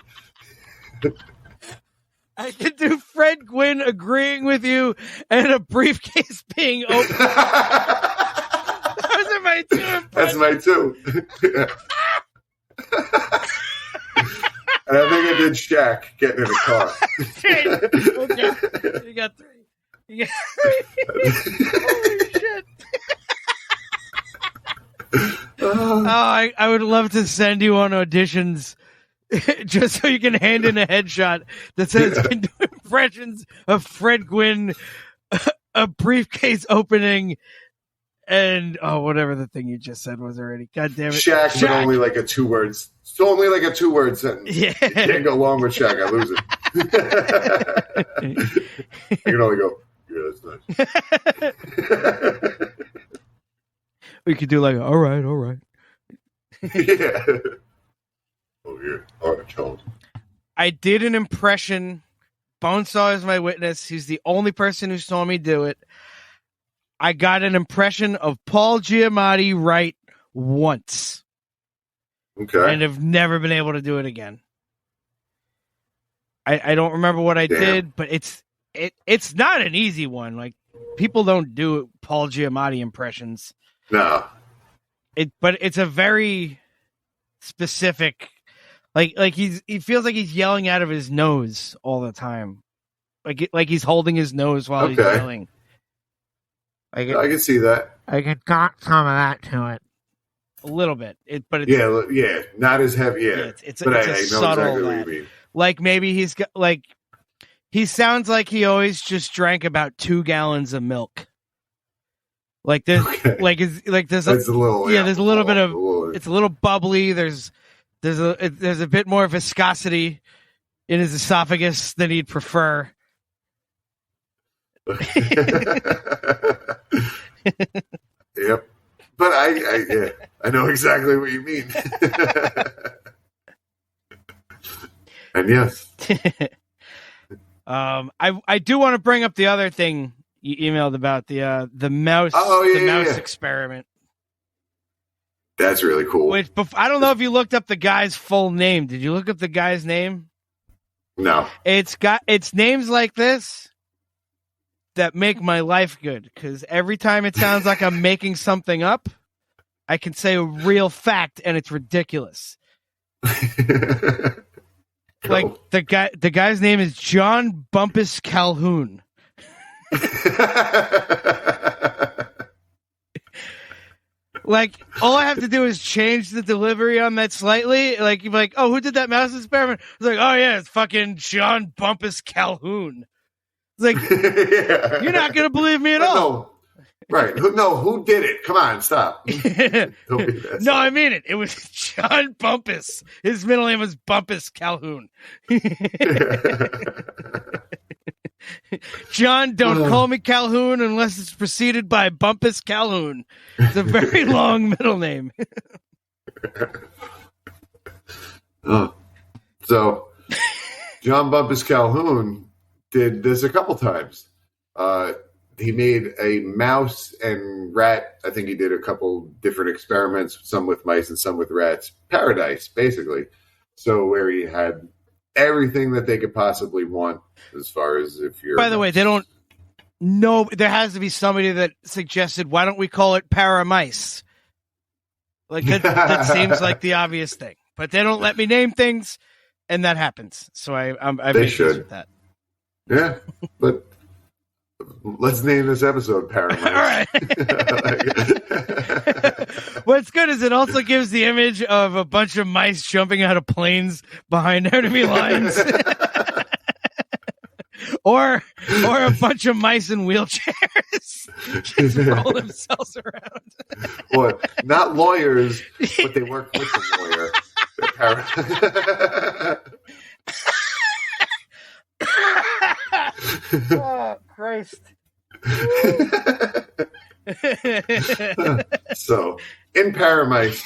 I can do Fred Gwynn agreeing with you and a briefcase being open. Those are my two impressions. That's my two. And I think I did Shaq getting in a car. Okay. You got three. Holy shit. I would love to send you on auditions just so you can hand in a headshot that says can do impressions of Fred Gwynn, a briefcase opening, and whatever the thing you just said was already. God damn it. Shaq, but only like a 2 words. It's only like a 2-word sentence. Yeah. You can't go long with Shaq. I lose it. I can only go, yeah, that's nice. We could do like, all right. Yeah. Oh, yeah. Oh, child. I did an impression. Bonesaw is my witness. He's the only person who saw me do it. I got an impression of Paul Giamatti right once. Okay. And have never been able to do it again. I don't remember what I did, but it's not an easy one. Like, people don't do Paul Giamatti impressions. No. But it's a very specific, like he feels like he's yelling out of his nose all the time, like he's holding his nose while he's yelling. I can see that. I got some of that to it, a little bit. But it's, not as heavy. Yeah, it's but I know subtle exactly what you mean. Like maybe he's got he sounds like he always just drank about 2 gallons of milk. Like there's there's a little there's a little bit of it's a little bubbly. There's a bit more viscosity in his esophagus than he'd prefer. Yep, but I know exactly what you mean. And yes, I do want to bring up the other thing you emailed about the mouse mouse experiment. That's really cool. Which I don't know if you looked up the guy's full name. Did you look up the guy's name? No. It's names like this that make my life good, because every time it sounds like I'm making something up, I can say a real fact and it's ridiculous. Like the guy's name is John Bumpus Calhoun. Like, all I have to do is change the delivery on that slightly. Like, you'd be like, oh, who did that mouse experiment? It's like, oh, yeah, it's fucking John Bumpus Calhoun. It's like, you're not going to believe me at all. No. Right. Who did it? Come on, stop. Don't be that. No, I mean it. It was John Bumpus. His middle name was Bumpus Calhoun. John, don't call me Calhoun unless it's preceded by Bumpus Calhoun. It's a very long middle name. So, John Bumpus Calhoun did this a couple times. He made a mouse and rat. I think he did a couple different experiments, some with mice and some with rats. Paradise, basically. So where he had everything that they could possibly want as far as if you're... By the way, they don't know. There has to be somebody that suggested, why don't we call it paramice? Like, that seems like the obvious thing. But they don't let me name things, and that happens. So I they should. With that. Yeah, but... Let's name this episode Paramount. All right. What's good is it also gives the image of a bunch of mice jumping out of planes behind enemy lines. or a bunch of mice in wheelchairs just roll themselves around. What? Not lawyers, but they work with the lawyer. Oh, Christ. So, in Paramice,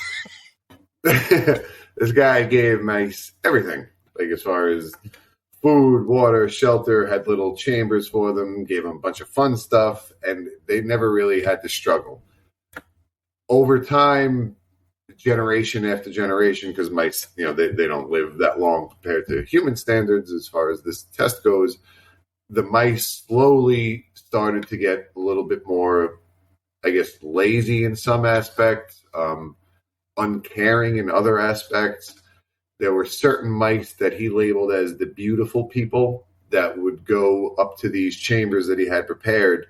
this guy gave mice everything. Like, as far as food, water, shelter, had little chambers for them, gave them a bunch of fun stuff, and they never really had to struggle. Over time, generation after generation, because mice, they don't live that long compared to human standards as far as this test goes, the mice slowly started to get a little bit more, I guess, lazy in some aspects, uncaring in other aspects. There were certain mice that he labeled as the beautiful people that would go up to these chambers that he had prepared,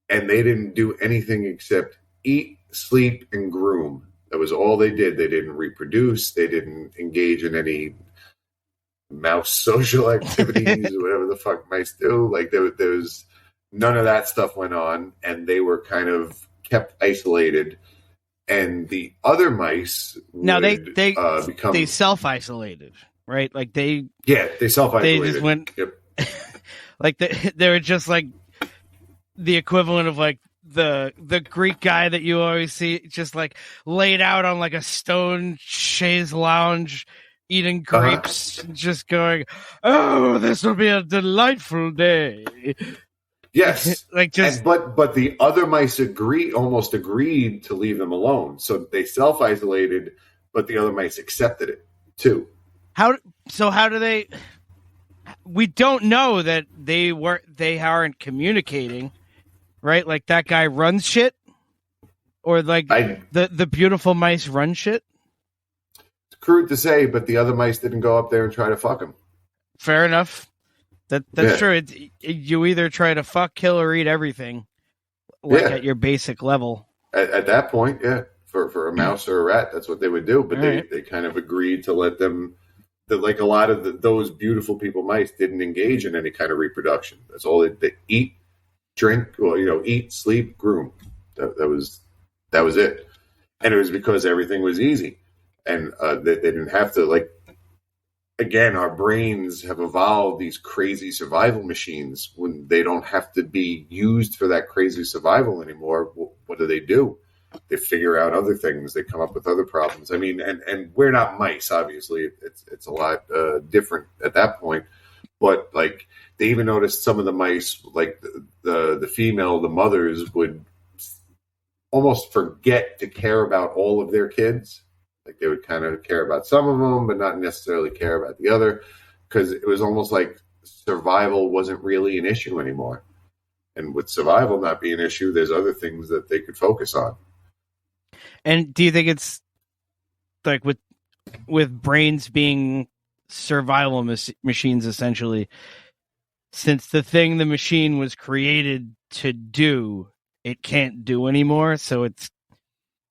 and they didn't do anything except eat, sleep, and groom. That was all they did. They didn't reproduce. They didn't engage in any mouse social activities or whatever the fuck mice do. Like there was none of that stuff went on, and they were kind of kept isolated. And the other mice they self-isolated, right? Like they self-isolated. They just went like they were just like the equivalent of like the Greek guy that you always see just like laid out on like a stone chaise lounge eating grapes, just going, "Oh, this will be a delightful day." Yes, but the other mice almost agreed to leave them alone. So they self-isolated, but the other mice accepted it too. How do they? We don't know that they aren't communicating, right? Like that guy runs shit, or like the beautiful mice run shit. It's crude to say, but the other mice didn't go up there and try to fuck him. Fair enough. That's true. You either try to fuck, kill, or eat everything, at your basic level. At that point, for a mouse or a rat, that's what they would do. But they kind of agreed to let them. Like a lot of those beautiful people mice didn't engage in any kind of reproduction. That's all they eat, drink, eat, sleep, groom. That was it, and it was because everything was easy, and they didn't have to like. Again, our brains have evolved these crazy survival machines. When they don't have to be used for that crazy survival anymore, what do? They figure out other things. They come up with other problems. I mean, and we're not mice, obviously. It's a lot different at that point. But like they even noticed some of the mice, like the female, the mothers would almost forget to care about all of their kids. Like they would kind of care about some of them, but not necessarily care about the other, because it was almost like survival wasn't really an issue anymore. And with survival not being an issue, there's other things that they could focus on. And do you think it's like with brains being survival machines, essentially, since the thing the machine was created to do, it can't do anymore, so it's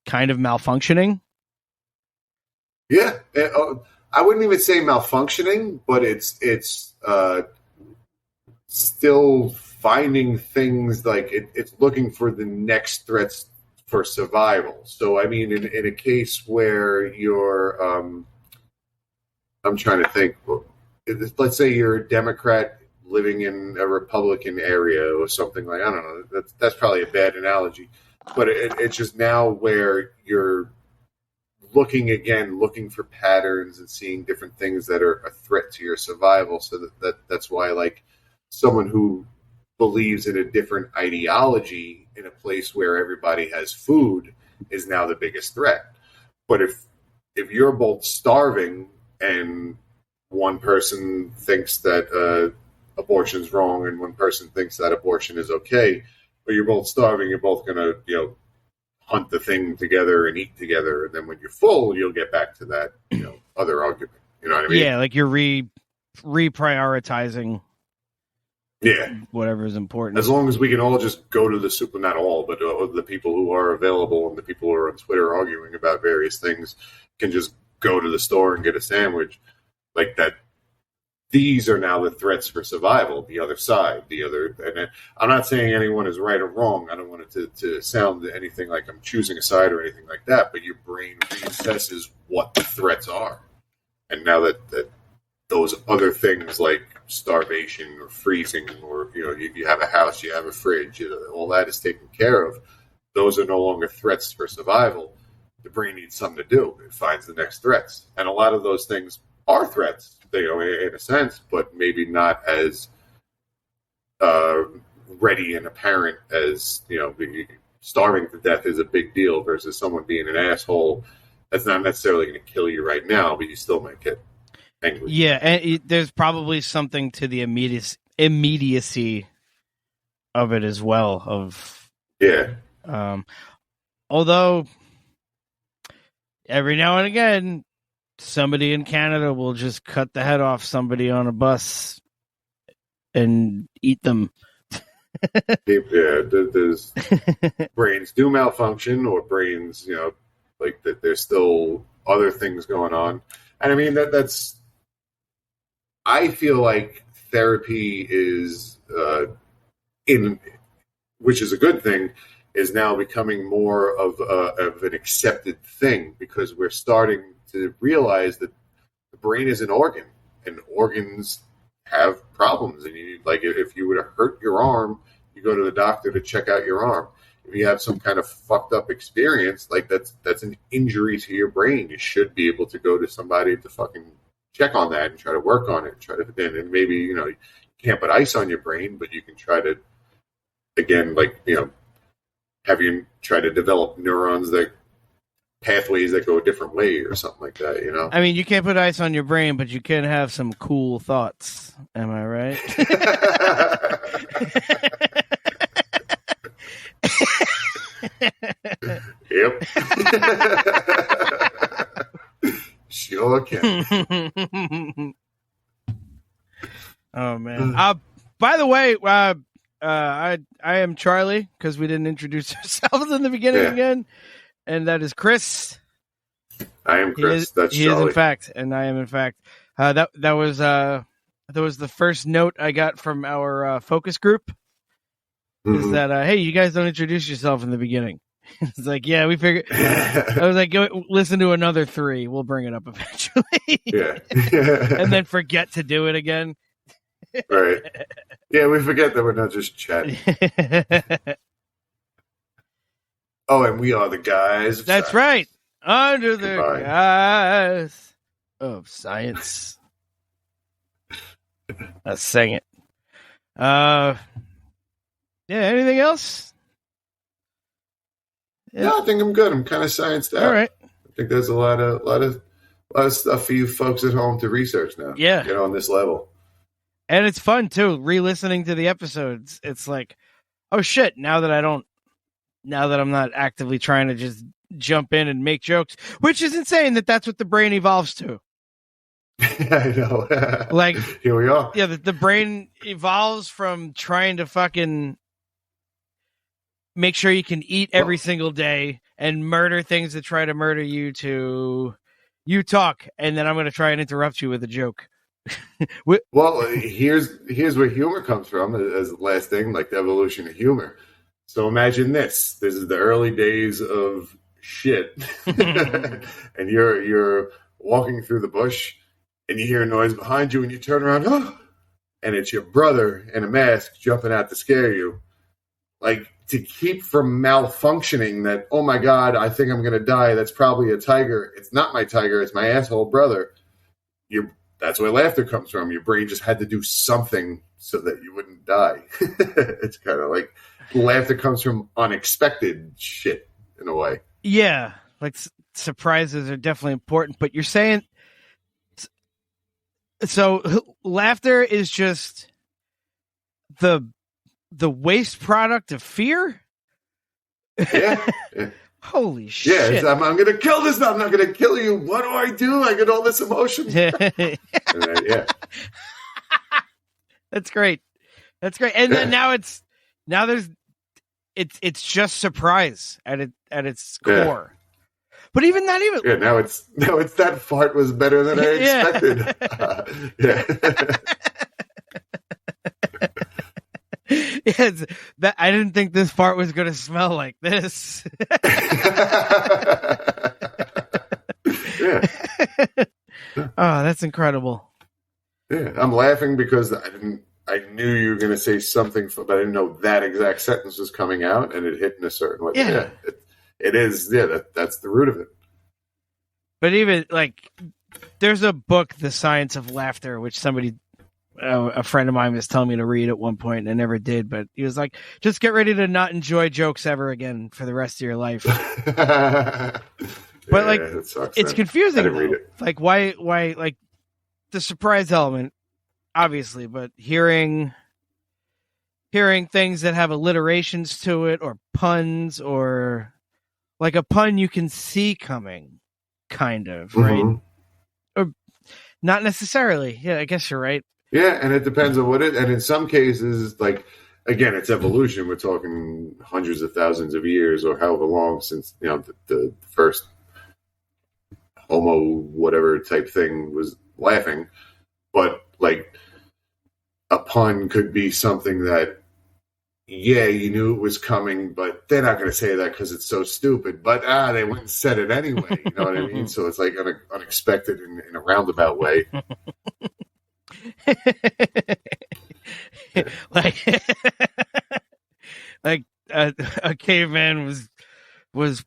kind of malfunctioning? Yeah, I wouldn't even say malfunctioning, but it's still finding things like it's looking for the next threats for survival. So, I mean, in a case where you're, I'm trying to think, let's say you're a Democrat living in a Republican area or something like, I don't know, that's probably a bad analogy, but it's just now where you're looking for patterns and seeing different things that are a threat to your survival. So that's why, like, someone who believes in a different ideology in a place where everybody has food is now the biggest threat. But if you're both starving and one person thinks that abortion's wrong and one person thinks that abortion is okay, but you're both starving, you're both going to, hunt the thing together and eat together, and then when you're full, you'll get back to that, other argument. You know what I mean? Yeah, like you're reprioritizing. Yeah, whatever is important. As long as we can all just go to the super, not all, but the people who are available and the people who are on Twitter arguing about various things can just go to the store and get a sandwich, like that. These are now the threats for survival, the other side, and I'm not saying anyone is right or wrong. I don't want it to sound anything like I'm choosing a side or anything like that, but your brain reassesses what the threats are. And now that those other things like starvation or freezing, or, you have a house, you have a fridge, all that is taken care of. Those are no longer threats for survival. The brain needs something to do. It finds the next threats. And a lot of those things are threats, in a sense, but maybe not as ready and apparent as, starving to death is a big deal versus someone being an asshole. That's not necessarily going to kill you right now, but you still might get angry. Yeah, and there's probably something to the immediacy of it as well. Although every now and again, somebody in Canada will just cut the head off somebody on a bus and eat them. There's brains do malfunction, or brains, like that. There's still other things going on, and I mean that's. I feel like therapy is which is a good thing, is now becoming more of an accepted thing, because we're starting to realize that the brain is an organ, and organs have problems. And if you were to hurt your arm, you go to the doctor to check out your arm. If you have some kind of fucked up experience, like that's an injury to your brain. You should be able to go to somebody to fucking check on that and try to work on it. And maybe, you can't put ice on your brain, but you can try to, again, have you try to develop neurons pathways that go a different way or something like that, I mean, you can't put ice on your brain, but you can have some cool thoughts. Am I right? Yep. Sure can. Oh man. By the way, I am Charlie, because we didn't introduce ourselves in the beginning again, and that is Chris. I am Chris. That's he Charlie. Is in fact, and I am in fact. That was the first note I got from our focus group. Is that hey, you guys don't introduce yourself in the beginning? It's like, yeah, we figured. I was like, go listen to another 3. We'll bring it up eventually. Yeah. And then forget to do it again. Right. Yeah, we forget that we're not just chatting. Oh, and we are the guys. That's right. Under the guise of science. Let's sing it. Yeah. Anything else? Yeah. No, I think I'm good. I'm kind of scienced out. All right. I think there's a lot of stuff for you folks at home to research now. Yeah. Get on this level. And it's fun too, re-listening to the episodes. It's like, oh shit, now that I'm not actively trying to just jump in and make jokes, which is insane that's what the brain evolves to. I know. Like, here we are. Yeah, the brain evolves from trying to fucking make sure you can eat every single day and murder things that try to murder you to you talk, and then I'm going to try and interrupt you with a joke. Well, here's where humor comes from as the last thing, like the evolution of humor. So imagine this. This is the early days of shit. And you're walking through the bush and you hear a noise behind you and you turn around, and it's your brother in a mask jumping out to scare you. Like, to keep from malfunctioning that, oh my God, I think I'm going to die. That's probably a tiger. It's not my tiger. It's my asshole brother. That's where laughter comes from. Your brain just had to do something so that you wouldn't die. It's kind of like laughter comes from unexpected shit in a way. Yeah, like surprises are definitely important, but you're saying so laughter is just the waste product of fear? Yeah. Holy shit. Yeah, I'm going to kill this. I'm not going to kill you. What do? I get all this emotion. Yeah. That's great. And then it's just surprise at its core. But even not even. Yeah, now it's that fart was better than I expected. Yes, that I didn't think this fart was going to smell like this. Yeah. Oh, that's incredible. Yeah, I'm laughing because I knew you were going to say something, but I didn't know that exact sentence was coming out, and it hit in a certain way. Yeah. It is. Yeah, that's the root of it. But even like there's a book, The Science of Laughter, which a friend of mine was telling me to read at one point, and I never did. But he was like, just get ready to not enjoy jokes ever again for the rest of your life. But like, it's confusing. I didn't read it. Like, why, like the surprise element, obviously, but hearing things that have alliterations to it or puns, or like a pun you can see coming, kind of, right? Or not necessarily. Yeah, I guess you're right. Yeah, and it depends on what and in some cases, like, again, it's evolution. We're talking hundreds of thousands of years or however long since, the first Homo whatever type thing was laughing. But, like, a pun could be something that, yeah, you knew it was coming, but they're not going to say that because it's so stupid. But, they went and said it anyway. You know what I mean? So it's, like, unexpected in a roundabout way. like a caveman was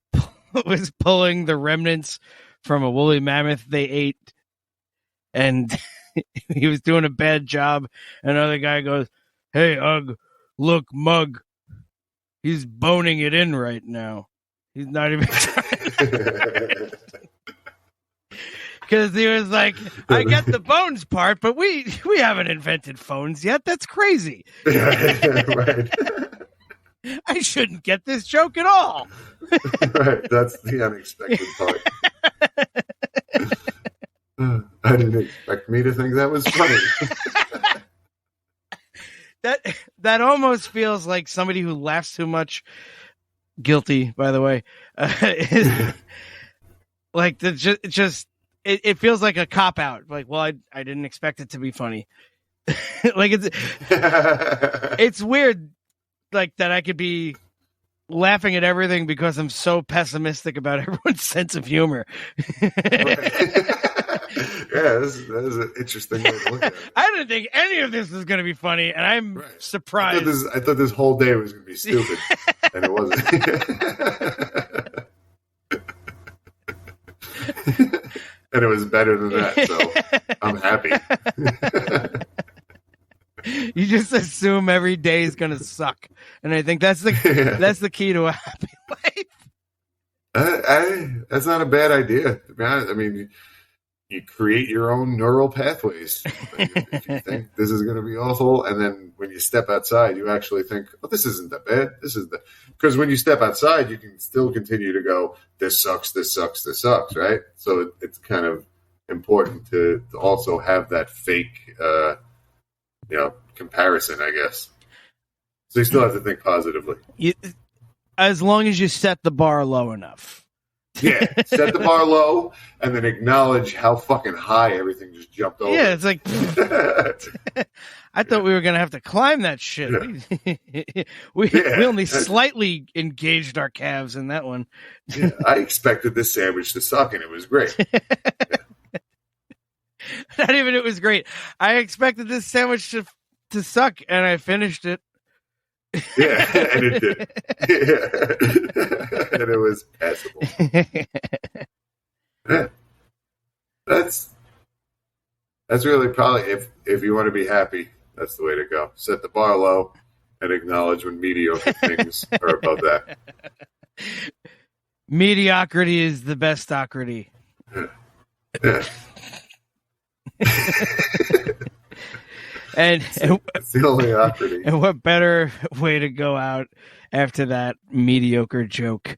pulling the remnants from a woolly mammoth they ate, and he was doing a bad job. Another guy goes, "Hey, Ugg, look, Mug, he's boning it in right now. He's not even trying." Because he was like, I get the bones part, but we haven't invented phones yet. That's crazy. Right. I shouldn't get this joke at all. Right. That's the unexpected part. I didn't expect me to think that was funny. That almost feels like somebody who laughs too much. Guilty, by the way. Like just. It feels like a cop out. Like, well, I didn't expect it to be funny. Like it's weird, like that I could be laughing at everything because I'm so pessimistic about everyone's sense of humor. Yeah, that is an interesting way to look at it. I didn't think any of this was going to be funny, and I'm surprised. I thought this whole day was going to be stupid, and it wasn't. And it was better than that, so I'm happy. You just assume every day is going to suck, and I think that's the key to a happy life. That's not a bad idea, to be honest. I mean, you create your own neural pathways. If you think this is going to be awful, and then when you step outside, you actually think, "Oh, this isn't that bad. Because when you step outside, you can still continue to go, "This sucks, this sucks, this sucks," right? So it's kind of important to also have that fake, comparison, I guess. So you still have to think positively. As long as you set the bar low enough. Yeah, set the bar low and then acknowledge how fucking high everything just jumped over. Yeah, it's like, I thought we were going to have to climb that shit. Yeah. We only slightly engaged our calves in that one. Yeah, I expected this sandwich to suck, and it was great. Not even it was great. I expected this sandwich to suck, and I finished it. Yeah, and it did. Yeah. And it was passable. Yeah. That's really probably, if you want to be happy, that's the way to go. Set the bar low and acknowledge when mediocre things are above that. Mediocrity is the best-ocrity. Yeah. Yeah. And it's the only ocrity. And what better way to go out after that mediocre joke?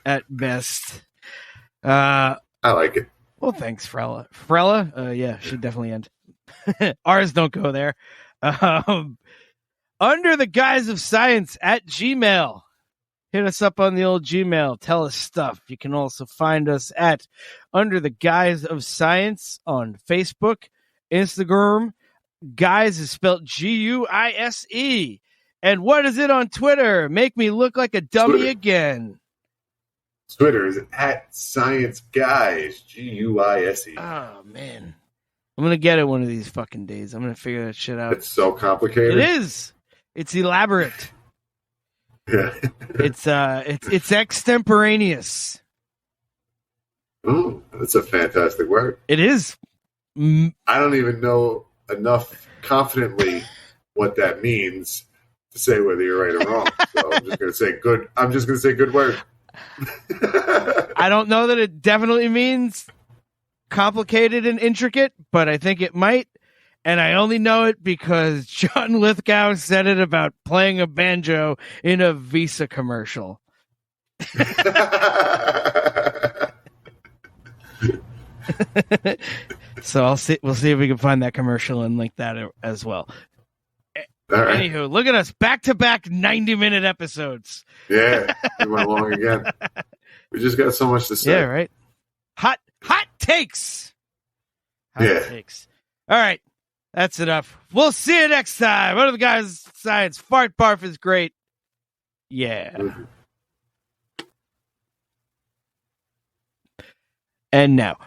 At best. I like it. Well, thanks, Frella. Frella? Yeah, she'd definitely end. Ours don't go there. Under the Guise of Science at Gmail. Hit us up on the old Gmail. Tell us stuff. You can also find us at Under the Guise of Science on Facebook, Instagram. Guise is spelled Guise. And what is it on Twitter? Make me look like a dummy again. Twitter is at Science Guise, Guise. Oh, man. I'm going to get it one of these fucking days. I'm going to figure that shit out. It's so complicated. It is. It's elaborate. Yeah. It's extemporaneous. Oh, that's a fantastic word. It is. I don't even know enough confidently what that means to say whether you're right or wrong. So I'm just going to say good. I'm just going to say good word. I don't know that it definitely means complicated and intricate, but I think it might. And I only know it because John Lithgow said it about playing a banjo in a Visa commercial. So we'll see if we can find that commercial and link that as well. All right. Anywho, look at us, back-to-back 90-minute episodes. Yeah, we went along again. We just got so much to say. Yeah, right. Hot takes. Hot takes. All right, that's enough. We'll see you next time. One of the guys' science. Fart barf is great. Yeah. Mm-hmm. And now.